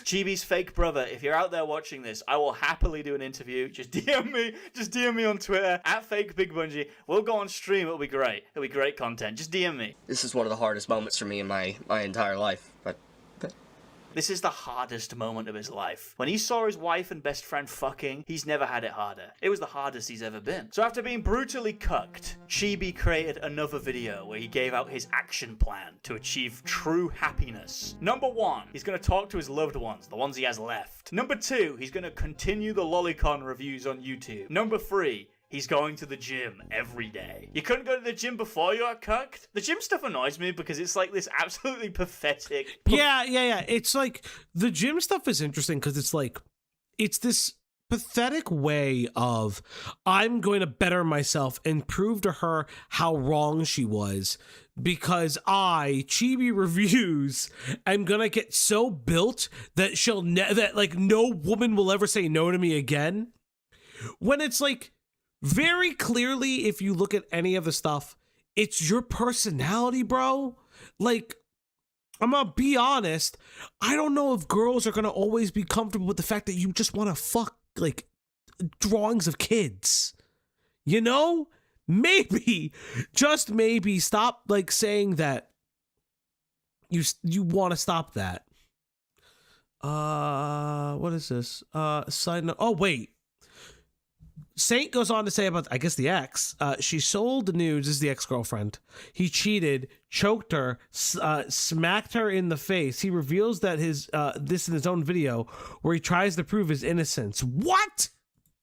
Chibi's fake brother, if you're out there watching this, I will happily do an interview. Just DM me on Twitter at FakeBigBungie. We'll go on stream. It'll be great. It'll be great content. Just DM me. This is one of the hardest moments for me in my entire life. But this is the hardest moment of his life. When he saw his wife and best friend fucking, he's never had it harder. It was the hardest he's ever been. So after being brutally cucked, Chibi created another video where he gave out his action plan to achieve true happiness. Number 1, he's going to talk to his loved ones, the ones he has left. Number 2, he's going to continue the Lolicon reviews on YouTube. Number 3, he's going to the gym every day. You couldn't go to the gym before you got cucked? The gym stuff annoys me because it's like this absolutely pathetic... Yeah. It's like, the gym stuff is interesting because it's like, it's this pathetic way of, I'm going to better myself and prove to her how wrong she was because I, Chibi Reviews, am gonna get so built that that like no woman will ever say no to me again. When it's like, very clearly, if you look at any of the stuff, it's your personality, bro. Like, I'm gonna be honest, I don't know if girls are gonna always be comfortable with the fact that you just want to fuck, like, drawings of kids. You know? Maybe, just maybe, stop, like, saying that you want to stop that. What is this? Side note. Oh, wait. Saint goes on to say about, I guess, the ex. She sold the nudes. This is the ex-girlfriend. He cheated, choked her, smacked her in the face. He reveals that this in his own video where he tries to prove his innocence. What?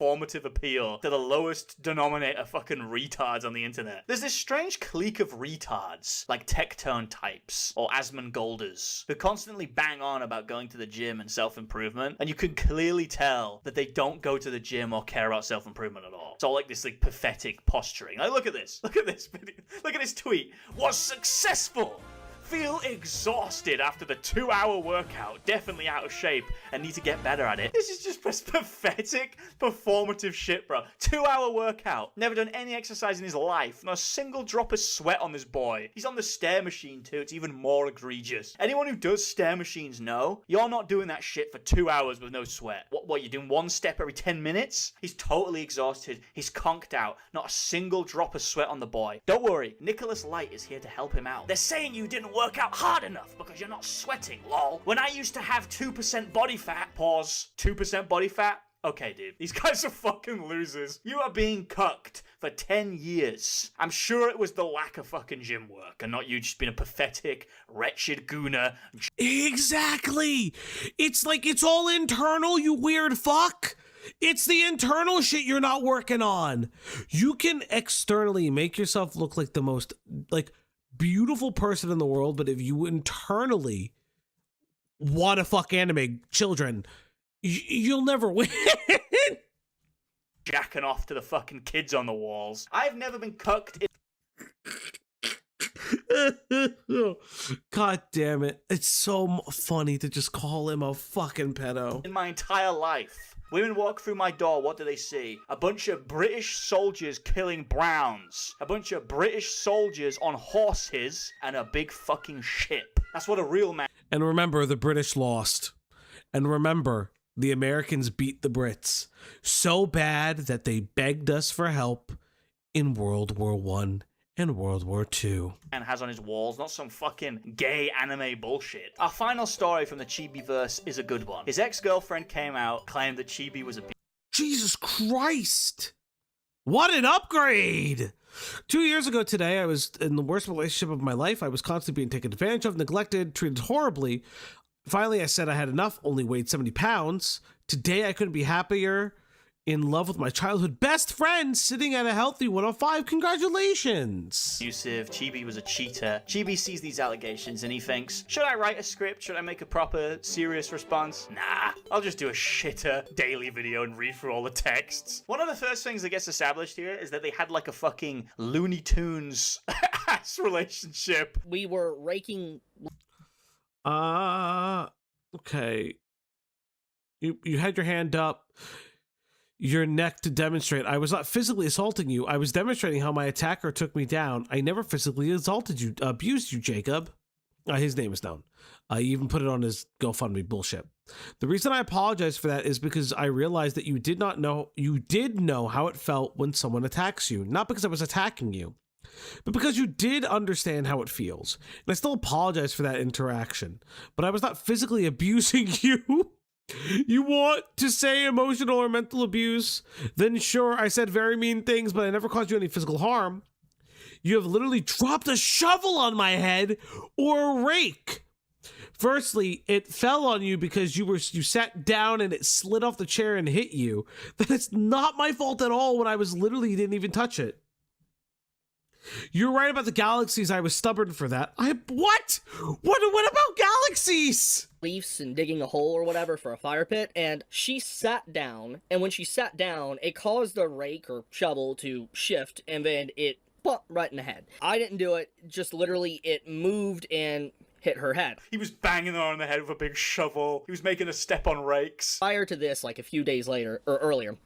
Formative appeal to the lowest denominator fucking retards on the internet. There's this strange clique of retards, like Tectone types or Asmongolders, who constantly bang on about going to the gym and self-improvement, and you can clearly tell that they don't go to the gym or care about self-improvement at all. It's all like this like pathetic posturing. Like, look at this video. Look at this tweet. Was successful. Feel exhausted after the 2-hour workout, definitely out of shape, and need to get better at it. This is just pathetic, performative shit, bro. 2-hour workout, never done any exercise in his life, not a single drop of sweat on this boy. He's on the stair machine too, it's even more egregious. Anyone who does stair machines know, you're not doing that shit for 2 hours with no sweat. What, you're doing one step every 10 minutes? He's totally exhausted, he's conked out, not a single drop of sweat on the boy. Don't worry, Nicholas Light is here to help him out. They're saying you didn't work out hard enough because you're not sweating, lol. When I used to have 2% body fat, pause, 2% body fat? Okay, dude, these guys are fucking losers. You are being cucked for 10 years. I'm sure it was the lack of fucking gym work and not you just being a pathetic, wretched gooner. Exactly. It's like, it's all internal, you weird fuck. It's the internal shit you're not working on. You can externally make yourself look like the most, like, beautiful person in the world, but if you internally want to fuck anime children, you'll never win. Jacking off to the fucking kids on the walls. I've never been cucked God damn it. It's so funny to just call him a fucking pedo. in my entire life. Women walk through my door, what do they see? A bunch of British soldiers killing Browns. A bunch of British soldiers on horses and a big fucking ship. That's what a real man... And remember, the British lost. And remember, the Americans beat the Brits so bad that they begged us for help in World War I and World War II. And has on his walls, not some fucking gay anime bullshit. Our final story from the Chibi-verse is a good one. His ex-girlfriend came out, claimed that Chibi was a... Jesus Christ! What an upgrade! 2 years ago today, I was in the worst relationship of my life. I was constantly being taken advantage of, neglected, treated horribly. Finally, I said I had enough, only weighed 70 pounds. Today, I couldn't be happier. In love with my childhood best friend, sitting at a healthy 105. Congratulations. Abusive. Chibi was a cheater. Chibi sees these allegations and he thinks, should I write a script? Should I make a proper, serious response? Nah, I'll just do a shitter daily video and read through all the texts. One of the first things that gets established here is that they had like a fucking Looney Tunes ass relationship. We were raking... Okay. You had your hand up. Your neck to demonstrate. I was not physically assaulting you. I was demonstrating how my attacker took me down. I never physically assaulted you, abused you, Jacob. His name is known. He even put it on his GoFundMe bullshit. The reason I apologize for that is because I realized that you did know how it felt when someone attacks you. Not because I was attacking you, but because you did understand how it feels. And I still apologize for that interaction. But I was not physically abusing you. You want to say emotional or mental abuse? Then sure, I said very mean things, but I never caused you any physical harm. You have literally dropped a shovel on my head or a rake. Firstly, it fell on you because you sat down and it slid off the chair and hit you. That it's not my fault at all when I was literally didn't even touch it. You're right about the galaxies. I was stubborn for that. What? What about galaxies? Leaves and digging a hole or whatever for a fire pit, and she sat down, and when she sat down, it caused the rake or shovel to shift, and then it bumped right in the head. I didn't do it, just literally it moved and hit her head. He was banging her on the head with a big shovel. He was making her step on rakes. Prior to this, like a few days later, or earlier,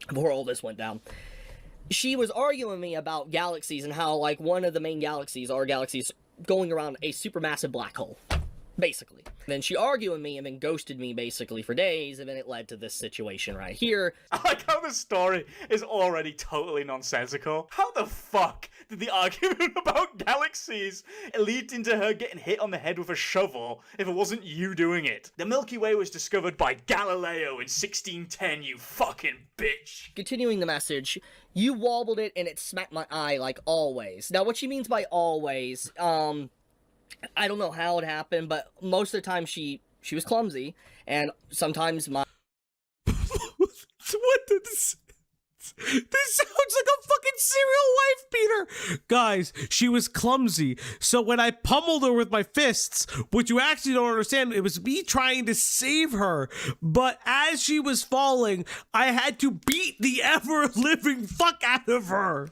before all this went down, she was arguing with me about galaxies and how, like, one of the main galaxies are galaxies going around a supermassive black hole, basically. Then she argued with me and then ghosted me, basically, for days, and then it led to this situation right here. I like how the story is already totally nonsensical. How the fuck did the argument about galaxies lead into her getting hit on the head with a shovel if it wasn't you doing it? The Milky Way was discovered by Galileo in 1610, you fucking bitch. Continuing the message, you wobbled it and it smacked my eye like always. Now, what she means by always, I don't know how it happened, but most of the time she was clumsy, and sometimes my... What did this... This sounds like a fucking serial wife beater. Guys, she was clumsy. So when I pummeled her with my fists, which you actually don't understand, it was me trying to save her. But as she was falling, I had to beat the ever-living fuck out of her.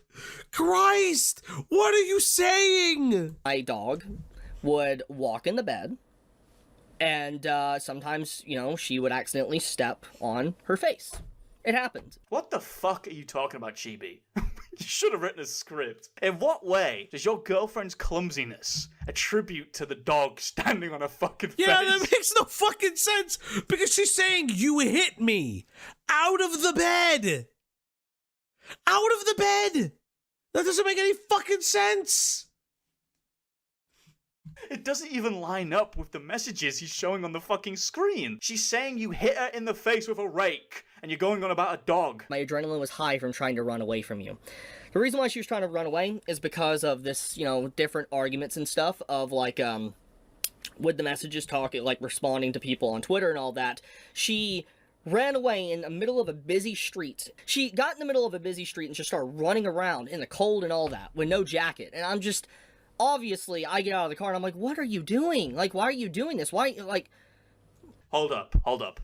Christ, what are you saying? My dog would walk in the bed, and sometimes, you know, she would accidentally step on her face. It happened. What the fuck are you talking about, Chibi? You should have written a script. In what way does your girlfriend's clumsiness attribute to the dog standing on a fucking face? Yeah, that makes no fucking sense, because she's saying you hit me out of the bed. Out of the bed. That doesn't make any fucking sense. It doesn't even line up with the messages he's showing on the fucking screen. She's saying you hit her in the face with a rake, and you're going on about a dog. My adrenaline was high from trying to run away from you. The reason why she was trying to run away is because of this, you know, different arguments and stuff of, like, with the messages talking, like, responding to people on Twitter and all that. She ran away in the middle of a busy street. She got in the middle of a busy street and just started running around in the cold and all that with no jacket. And I'm just... Obviously, I get out of the car and I'm like, what are you doing? Like, why are you doing this? Why, like... Hold up.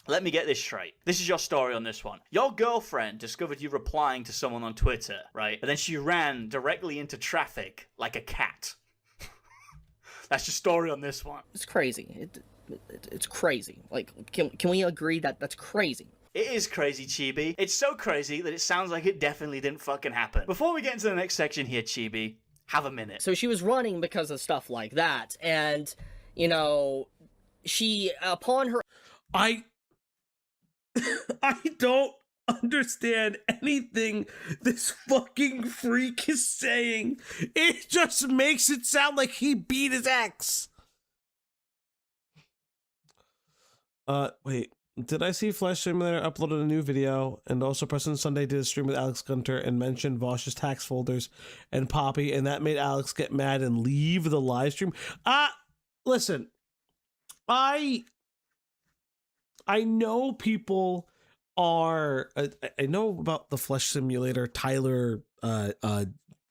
Let me get this straight. This is your story on this one. Your girlfriend discovered you replying to someone on Twitter, right? But then she ran directly into traffic like a cat. That's your story on this one. It's crazy. It's crazy. Like, can we agree that that's crazy? It is crazy, Chibi. It's so crazy that it sounds like it definitely didn't fucking happen. Before we get into the next section here, Chibi, have a minute. So she was running because of stuff like that, and, you know, she, upon her... I don't understand anything this fucking freak is saying. It just makes it sound like he beat his ex. Wait. Did I see Flesh Simulator uploaded a new video, and also President Sunday did a stream with Alex Gunter and mentioned Vosh's tax folders and Poppy, and that made Alex get mad and leave the live stream? Listen, I know people are, I know about the Flesh Simulator, Tyler,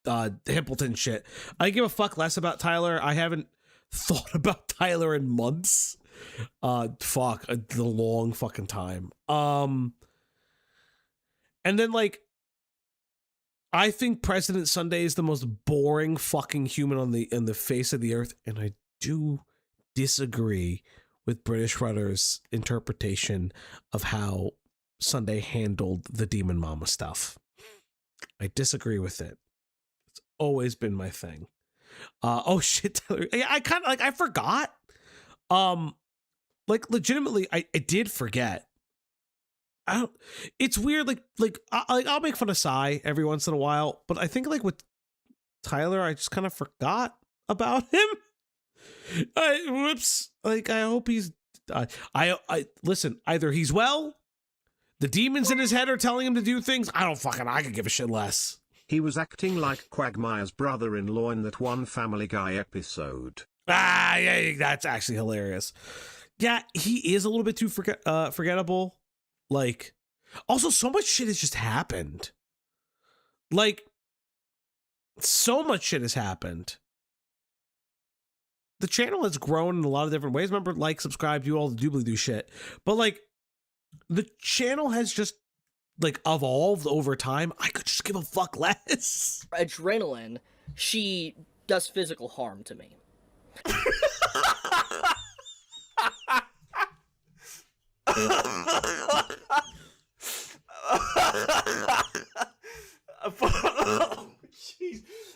Himpleton shit. I give a fuck less about Tyler. I haven't thought about Tyler in months. The long fucking time. And then, like, I think President Sunday is the most boring fucking human in the face of the earth, and I do disagree with British Rudder's interpretation of how Sunday handled the Demon Mama stuff. I disagree with it. It's always been my thing. Oh shit, Tyler. I kind of, like, I forgot. Like, legitimately, I did forget. It's weird, I'll make fun of Sai every once in a while, but I think, like, with Tyler, I just kind of forgot about him. Whoops. Like, I hope he's, listen, either he's well, the demons in his head are telling him to do things, I could give a shit less. He was acting like Quagmire's brother-in-law in that one Family Guy episode. Yeah, that's actually hilarious. Yeah, he is a little bit too forgettable. Like, also, so much shit has just happened. Like, So much shit has happened. The channel has grown in a lot of different ways. Remember, like, subscribe, do all the doobly-doo shit. But, like, the channel has just, like, evolved over time. I could just give a fuck less. Adrenaline, she does physical harm to me.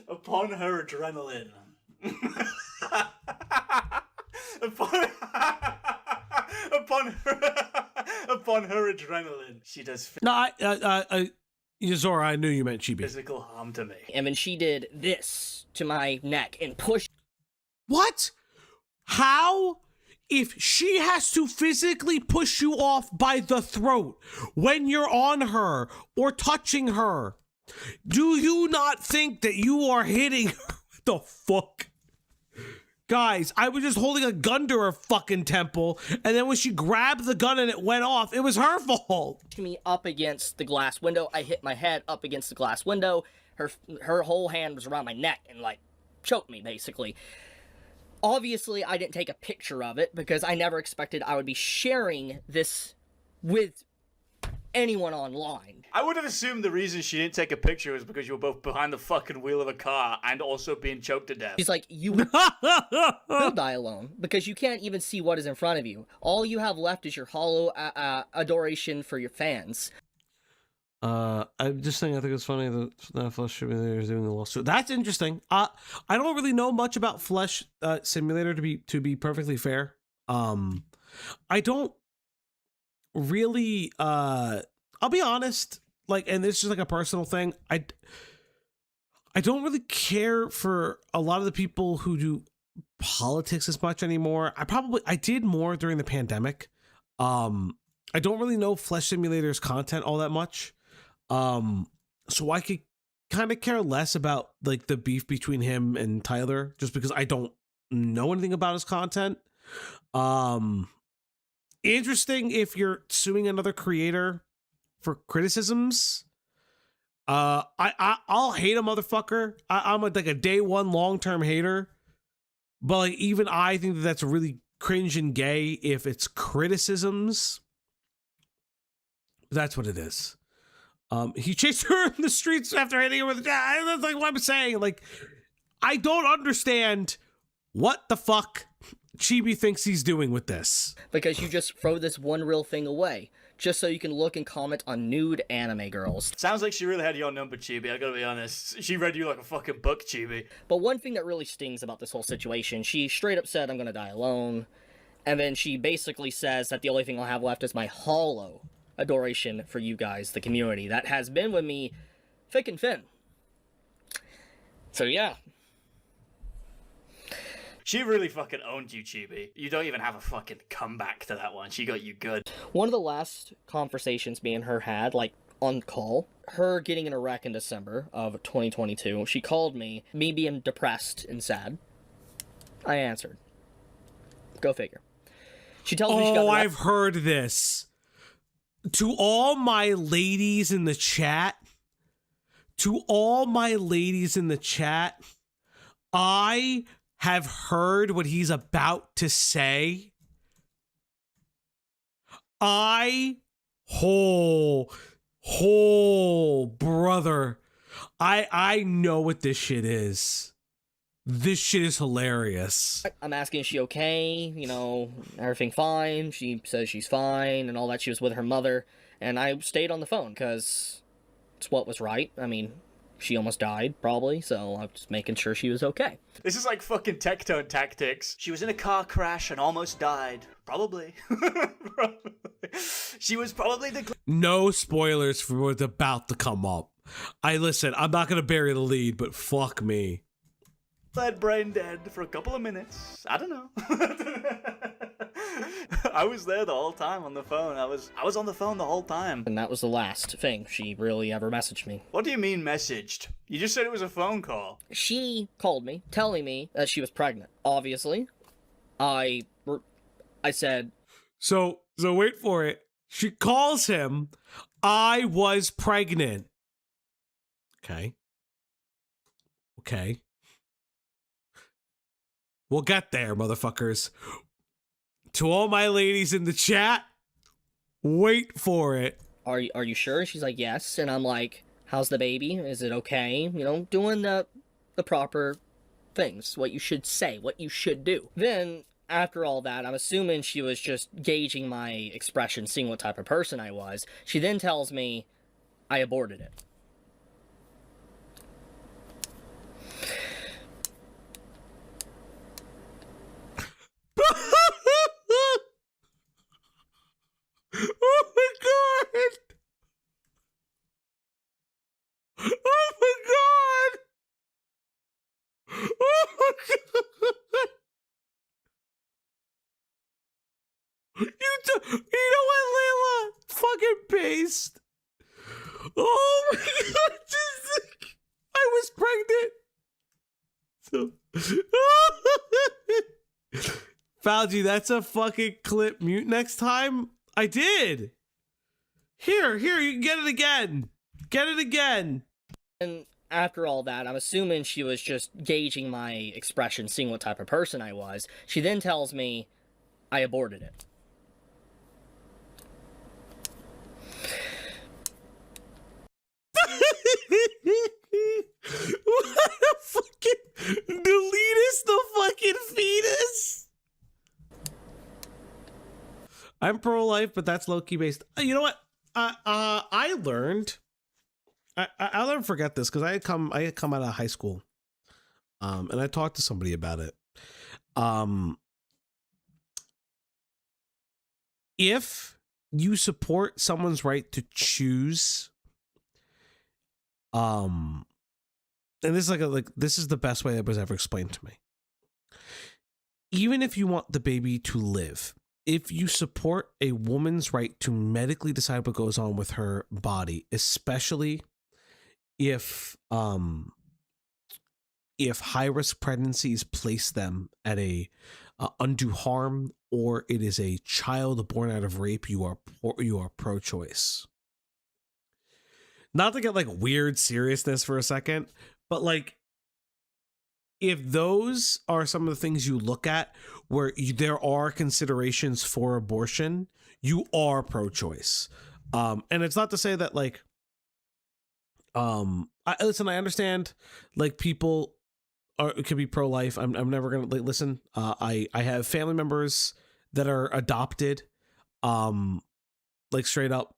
Upon her adrenaline. upon her adrenaline, she does No, Zora, I knew you meant Chibi. physical harm to me. And then she did this to my neck and pushed. What? How? If she has to physically push you off by the throat when you're on her or touching her, do you not think that you are hitting her? What the fuck? Guys, I was just holding a gun to her fucking temple, and then when she grabbed the gun and it went off, it was her fault. Me up against the glass window. I hit my head up against the glass window. Her whole hand was around my neck and, like, choked me, basically. Obviously, I didn't take a picture of it because I never expected I would be sharing this with anyone online. I would have assumed the reason she didn't take a picture was because you were both behind the fucking wheel of a car and also being choked to death. She's like, you will die alone because you can't even see what is in front of you. All you have left is your hollow adoration for your fans. I'm just saying, I think it's funny that Flesh Simulator is doing the lawsuit. That's interesting. I don't really know much about Flesh Simulator to be perfectly fair. I don't really. I'll be honest. Like, and this is like a personal thing. I don't really care for a lot of the people who do politics as much anymore. I did more during the pandemic. I don't really know Flesh Simulator's content all that much. So I could kind of care less about like the beef between him and Tyler just because I don't know anything about his content. Interesting if you're suing another creator for criticisms. I'll hate a motherfucker. I'm like a day one long-term hater, but like even I think that that's really cringe and gay if it's criticisms. That's what it is. He chased her in the streets after hitting her with a jack. That's like what I'm saying. Like, I don't understand what the fuck Chibi thinks he's doing with this. Because you just throw this one real thing away, just so you can look and comment on nude anime girls. Sounds like she really had your number, Chibi, I gotta be honest. She read you like a fucking book, Chibi. But one thing that really stings about this whole situation, she straight up said, I'm gonna die alone. And then she basically says that the only thing I'll have left is my hollow adoration for you guys, the community, that has been with me thick and thin. So yeah. She really fucking owned you, Chibi. You don't even have a fucking comeback to that one. She got you good. One of the last conversations me and her had, like, on call, her getting in a wreck in December of 2022, she called me being depressed and sad. I answered. Go figure. She tells me she got I've heard this. To all my ladies in the chat, I have heard what he's about to say. Brother, I know what this shit is. This shit is hilarious. I'm asking, is she okay? You know, everything fine? She says she's fine and all that. She was with her mother. And I stayed on the phone because it's what was right. I mean, she almost died, probably, so I was just making sure she was okay. This is like fucking Tectone tactics. She was in a car crash and almost died. Probably. She was probably the... No spoilers for what's about to come up. I'm not going to bury the lead, but fuck me. Dead brain dead for a couple of minutes. I don't know. I was there the whole time on the phone. I was on the phone the whole time. And that was the last thing she really ever messaged me. What do you mean messaged? You just said it was a phone call. She called me, telling me that she was pregnant. Obviously, I said... So wait for it. She calls him, I was pregnant. Okay. Okay. We'll get there, motherfuckers. To all my ladies in the chat, wait for it. Are you sure? She's like, yes. And I'm like, how's the baby? Is it okay? You know, doing the proper things, what you should say, what you should do. Then, after all that, I'm assuming she was just gauging my expression, seeing what type of person I was. She then tells me I aborted it. Oh my god! Oh my god! Oh my god! You know what, Layla? Fucking based. Oh my god! Just, I was pregnant. So. Fauci, that's a fucking clip. Mute next time. I did. Here, you can get it again. Get it again. And after all that, I'm assuming she was just gauging my expression, seeing what type of person I was. She then tells me I aborted it. What a fucking Deletus the fucking fetus. I'm pro-life, but that's low-key based. You know what? I learned. I'll never forget this because I had come out of high school, and I talked to somebody about it. If you support someone's right to choose, and this is this is the best way it was ever explained to me. Even if you want the baby to live, if you support a woman's right to medically decide what goes on with her body, especially if high-risk pregnancies place them at a undue harm, or it is a child born out of rape, you are pro-choice. Not to get like weird seriousness for a second, but like, if those are some of the things you look at where there are considerations for abortion, you are pro-choice. And it's not to say that like, I understand like people could be pro-life. I'm never gonna like listen. I have family members that are adopted, like straight up.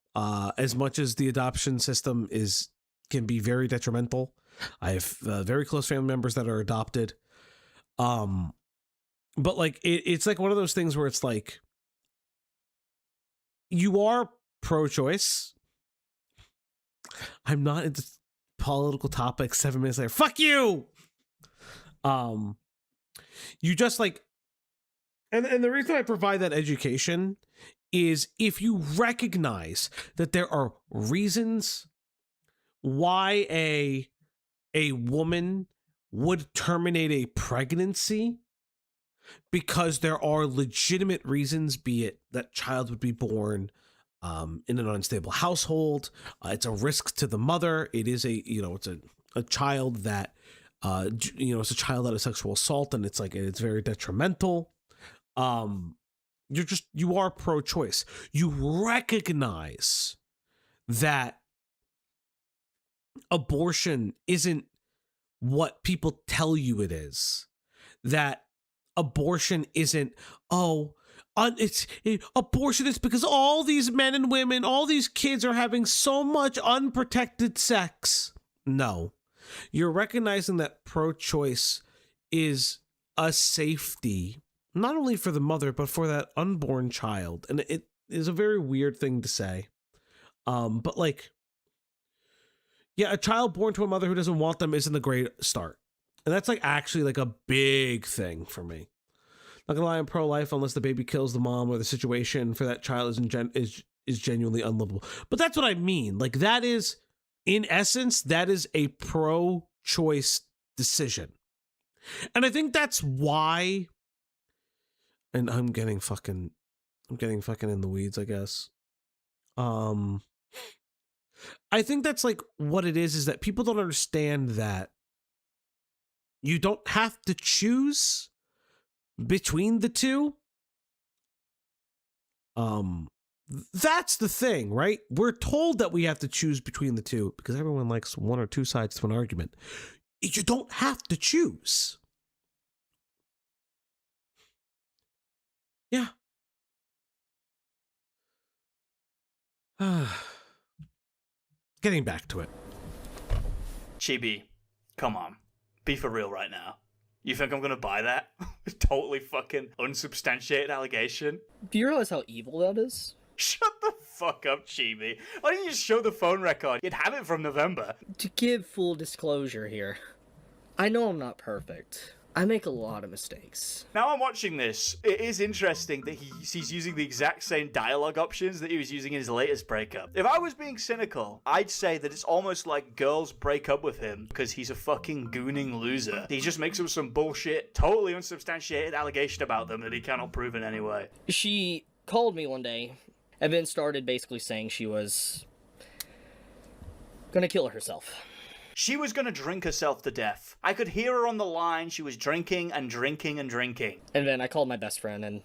As much as the adoption system can be very detrimental, I have very close family members that are adopted. But like it's like one of those things where it's like you are pro-choice. I'm not into political topics 7 minutes later. Fuck you. You just like, and the reason I provide that education is if you recognize that there are reasons why a woman would terminate a pregnancy, because there are legitimate reasons, be it that child would be born in an unstable household, it's a risk to the mother, it is it's a child that it's a child out of sexual assault, and it's very detrimental. You are pro-choice. You recognize that abortion isn't what people tell you it is. That abortion isn't, abortion is because all these men and women, all these kids are having so much unprotected sex. No. You're recognizing that pro-choice is a safety, not only for the mother, but for that unborn child. And it is a very weird thing to say. But like, yeah, a child born to a mother who doesn't want them isn't a great start. And that's like actually like a big thing for me. Not gonna lie, I'm pro-life unless the baby kills the mom or the situation for that child is genuinely unlivable. But that's what I mean. Like that is, in essence, that is a pro-choice decision. And I think that's why, and I'm getting fucking in the weeds, I guess. I think that's like what it is that people don't understand that you don't have to choose between the two. That's the thing, right? We're told that we have to choose between the two because everyone likes one or two sides to an argument. You don't have to choose. Yeah. Getting back to it. Chibi, come on. Be for real right now. You think I'm gonna buy that? Totally fucking unsubstantiated allegation? Do you realize how evil that is? Shut the fuck up, Chibi. Why didn't you just show the phone record? You'd have it from November. To give full disclosure here, I know I'm not perfect. I make a lot of mistakes. Now I'm watching this, it is interesting that he's using the exact same dialogue options that he was using in his latest breakup. If I was being cynical, I'd say that it's almost like girls break up with him because he's a fucking gooning loser. He just makes up some bullshit, totally unsubstantiated allegation about them that he cannot prove in any way. She called me one day and then started basically saying she was gonna kill herself. She was gonna drink herself to death. I could hear her on the line. She was drinking and drinking and drinking. And then I called my best friend and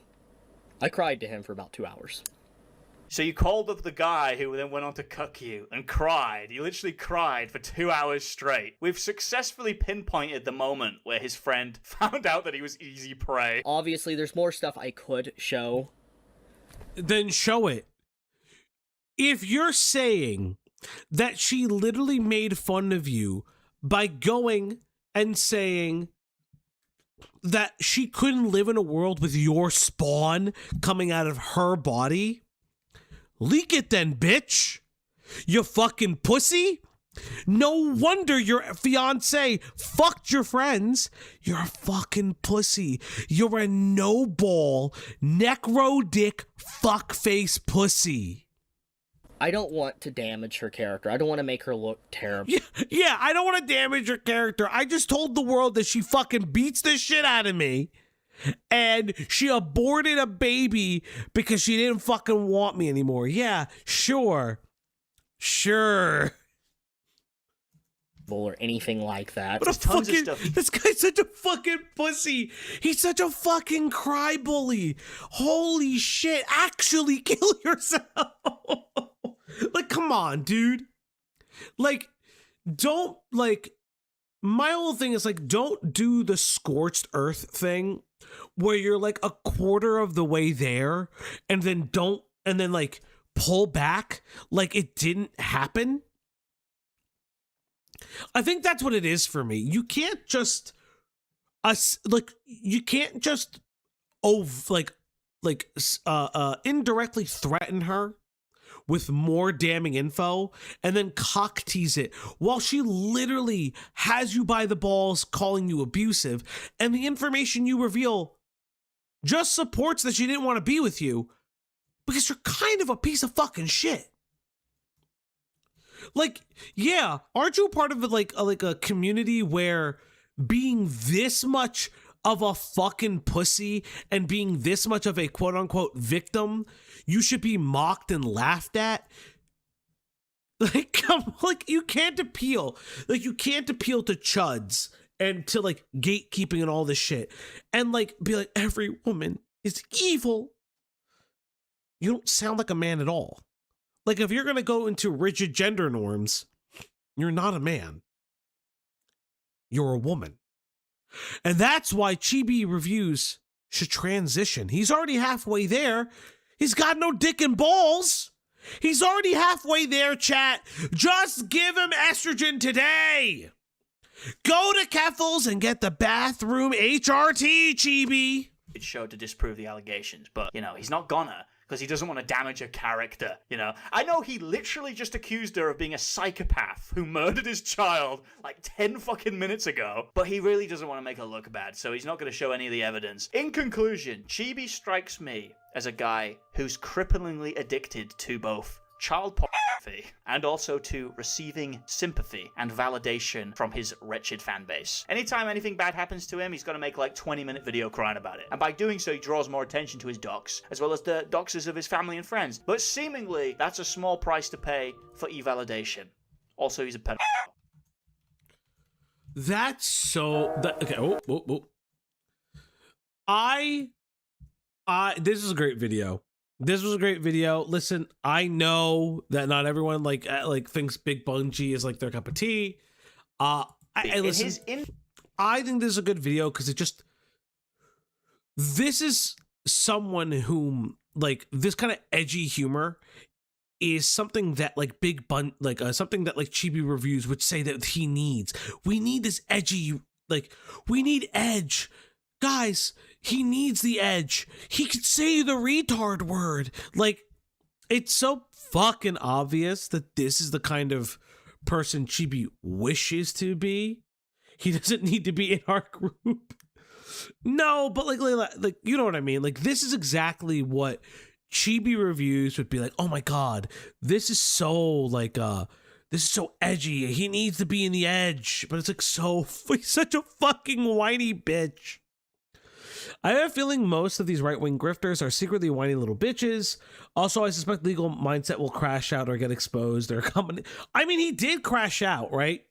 I cried to him for about 2 hours. So you called up the guy who then went on to cuck you and cried. You literally cried for 2 hours straight. We've successfully pinpointed the moment where his friend found out that he was easy prey. Obviously, there's more stuff I could show. Then show it. If you're saying that she literally made fun of you by going and saying that she couldn't live in a world with your spawn coming out of her body, leak it then, bitch. You fucking pussy. No wonder your fiance fucked your friends. You're a fucking pussy. You're a no-ball, necro dick, fuckface pussy. I don't want to damage her character. I don't want to make her look terrible. Yeah, I don't want to damage her character. I just told the world that she fucking beats the shit out of me. And she aborted a baby because she didn't fucking want me anymore. Yeah, sure. Sure. Or anything like that. There's tons of stuff. This guy's such a fucking pussy. He's such a fucking cry bully. Holy shit. Actually kill yourself. Like, come on, dude. Like, don't, like, my whole thing is, like, don't do the scorched earth thing where you're, like, a quarter of the way there and then like, pull back like it didn't happen. I think that's what it is for me. You can't just, indirectly threaten her with more damning info and then cock tease it while she literally has you by the balls calling you abusive, and the information you reveal just supports that she didn't want to be with you because you're kind of a piece of fucking shit. Like, yeah, aren't you part of a community where being this much of a fucking pussy and being this much of a quote unquote victim, you should be mocked and laughed at? Like, you can't appeal. Like, you can't appeal to chuds and to, like, gatekeeping and all this shit and, like, be like, every woman is evil. You don't sound like a man at all. Like, if you're going to go into rigid gender norms, you're not a man. You're a woman. And that's why Chibi Reviews should transition. He's already halfway there. He's got no dick and balls. He's already halfway there, chat. Just give him estrogen today. Go to Keffels and get the bathroom HRT, Chibi. It showed to disprove the allegations, but, you know, he's not gonna. Because he doesn't want to damage her character, you know? I know he literally just accused her of being a psychopath who murdered his child like 10 fucking minutes ago, but he really doesn't want to make her look bad, so he's not going to show any of the evidence. In conclusion, Chibi strikes me as a guy who's cripplingly addicted to both child pornography and also to receiving sympathy and validation from his wretched fan base. Anytime anything bad happens to him, he's got to make like 20-minute video crying about it. And by doing so, he draws more attention to his docs, as well as the doxes of his family and friends. But seemingly, that's a small price to pay for e-validation. Also, he's a pedophile. That's so that okay. Oh. This is a great video. This was a great video. Listen, I know that not everyone like thinks Big Bungie is like their cup of tea. I listen. I think this is a good video because this is someone whom like this kind of edgy humor is something that like something that like Chibi reviews would say that he needs. We need this edgy, like we need edge. Guys, he needs the edge. He could say the retard word. Like, it's so fucking obvious that this is the kind of person Chibi wishes to be. He doesn't need to be in our group. No, but like you know what I mean? Like, this is exactly what Chibi reviews would be like, oh my god, this is so like this is so edgy. He needs to be in the edge. But it's like he's such a fucking whiny bitch. I have a feeling most of these right-wing grifters are secretly whiny little bitches. Also, I suspect legal mindset will crash out or get exposed. I mean, he did crash out, right?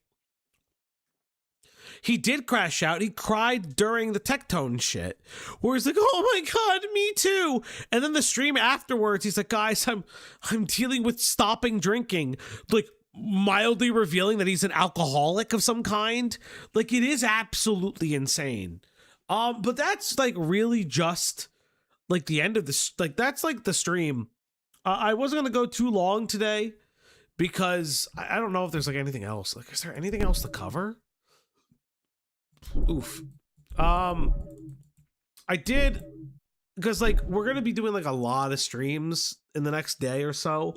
He did crash out. He cried during the Tectone shit, where he's like, "Oh my god, me too." And then the stream afterwards, he's like, "Guys, I'm dealing with stopping drinking," like mildly revealing that he's an alcoholic of some kind. Like, it is absolutely insane. But that's like really just like the end of this. Like, that's like the stream. I wasn't gonna go too long today because I don't know if there's like anything else. Like, is there anything else to cover? Oof. I did, because like we're gonna be doing like a lot of streams in the next day or so.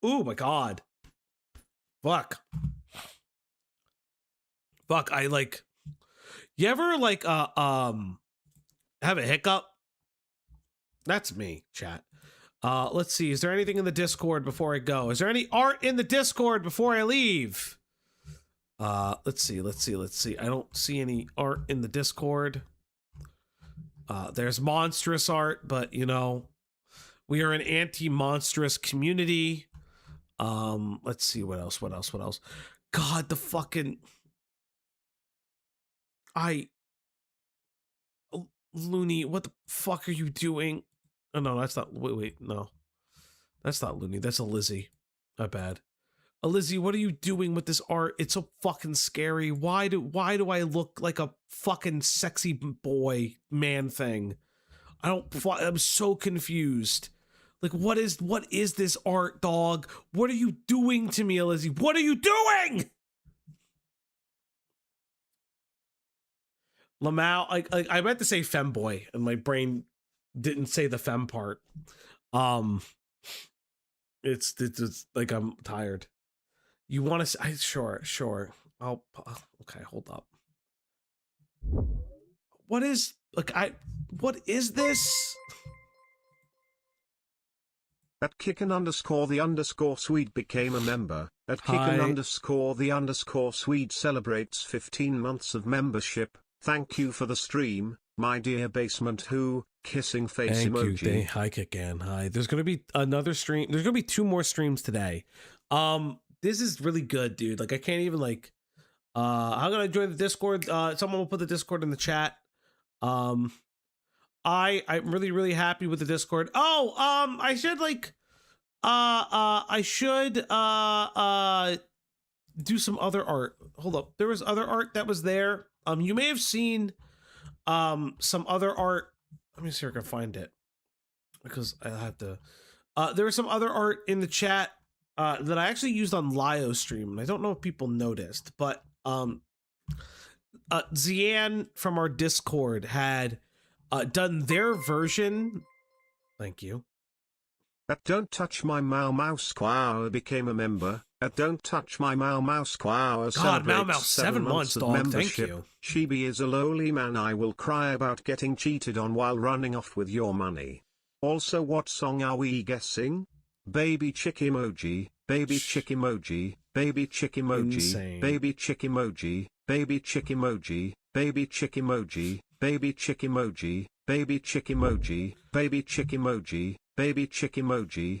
Oh my god. Fuck. I like. You ever like have a hiccup? That's me, chat. Let's see. Is there anything in the Discord before I go? Is there any art in the Discord before I leave? Let's see. I don't see any art in the Discord. There's monstrous art, but you know, we are an anti-monstrous community. Let's see what else. God, the fucking Looney, what the fuck are you doing? Oh no, that's not no. That's not Looney, that's a Lizzie. My bad. Lizzie, what are you doing with this art? It's so fucking scary. Why do I look like a fucking sexy boy man thing? I'm so confused. Like, what is this art, dog? What are you doing to me, Lizzie? What are you doing? Lamau, I meant to say femboy, and my brain didn't say the fem part. It's like I'm tired. You want to? Sure. Okay, hold up. What is this? At Kicken_the_Swede became a member. At Kicken_the_Swede celebrates 15 months of membership. Thank you for the stream, my dear basement who, kissing face emoji. Thank you. Hi, Kicken. Hi. There's going to be another stream. There's going to be 2 more streams today. This is really good, dude. Like, I can't even like, I'm going to join the Discord. Someone will put the Discord in the chat. I'm really, really happy with the Discord. Oh, I should like, do some other art. Hold up. There was other art that was there. You may have seen some other art. Let me see if I can find it, because I have to. There was some other art in the chat that I actually used on Lio's stream, and I don't know if people noticed, but Zian from our Discord had done their version. Thank you. At Don't Touch My Mouse Squire became a member. At Don't Touch My Mouse Squire celebrates 7 months of membership. Thank you. Chibi is a lowly man I will cry about getting cheated on while running off with your money. Also, what song are we guessing? Baby chick emoji, baby chick emoji, baby chick emoji, Insane. baby chick emoji, baby chick emoji, baby chick emoji, baby chick emoji, baby chick emoji, baby chick emoji, baby chick emoji,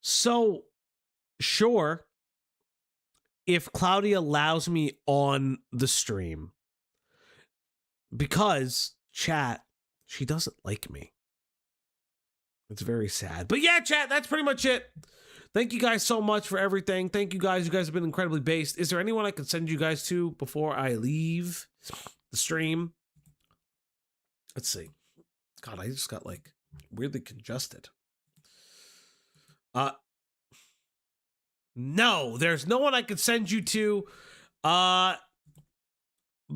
So, sure, if Claudia allows me on the stream, because, chat, she doesn't like me. It's very sad. But yeah, chat, that's pretty much it. Thank you guys so much for everything. Thank you guys. You guys have been incredibly based. Is there anyone I can send you guys to before I leave the stream? Let's see. God, I just got like weirdly congested. No, there's no one I could send you to. But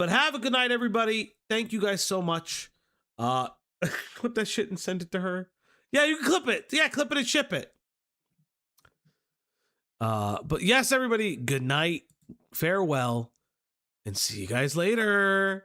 have a good night, everybody. Thank you guys so much. Clip that shit and send it to her. Yeah, you can clip it. Yeah, clip it and ship it. But yes, everybody, good night, farewell, and see you guys later.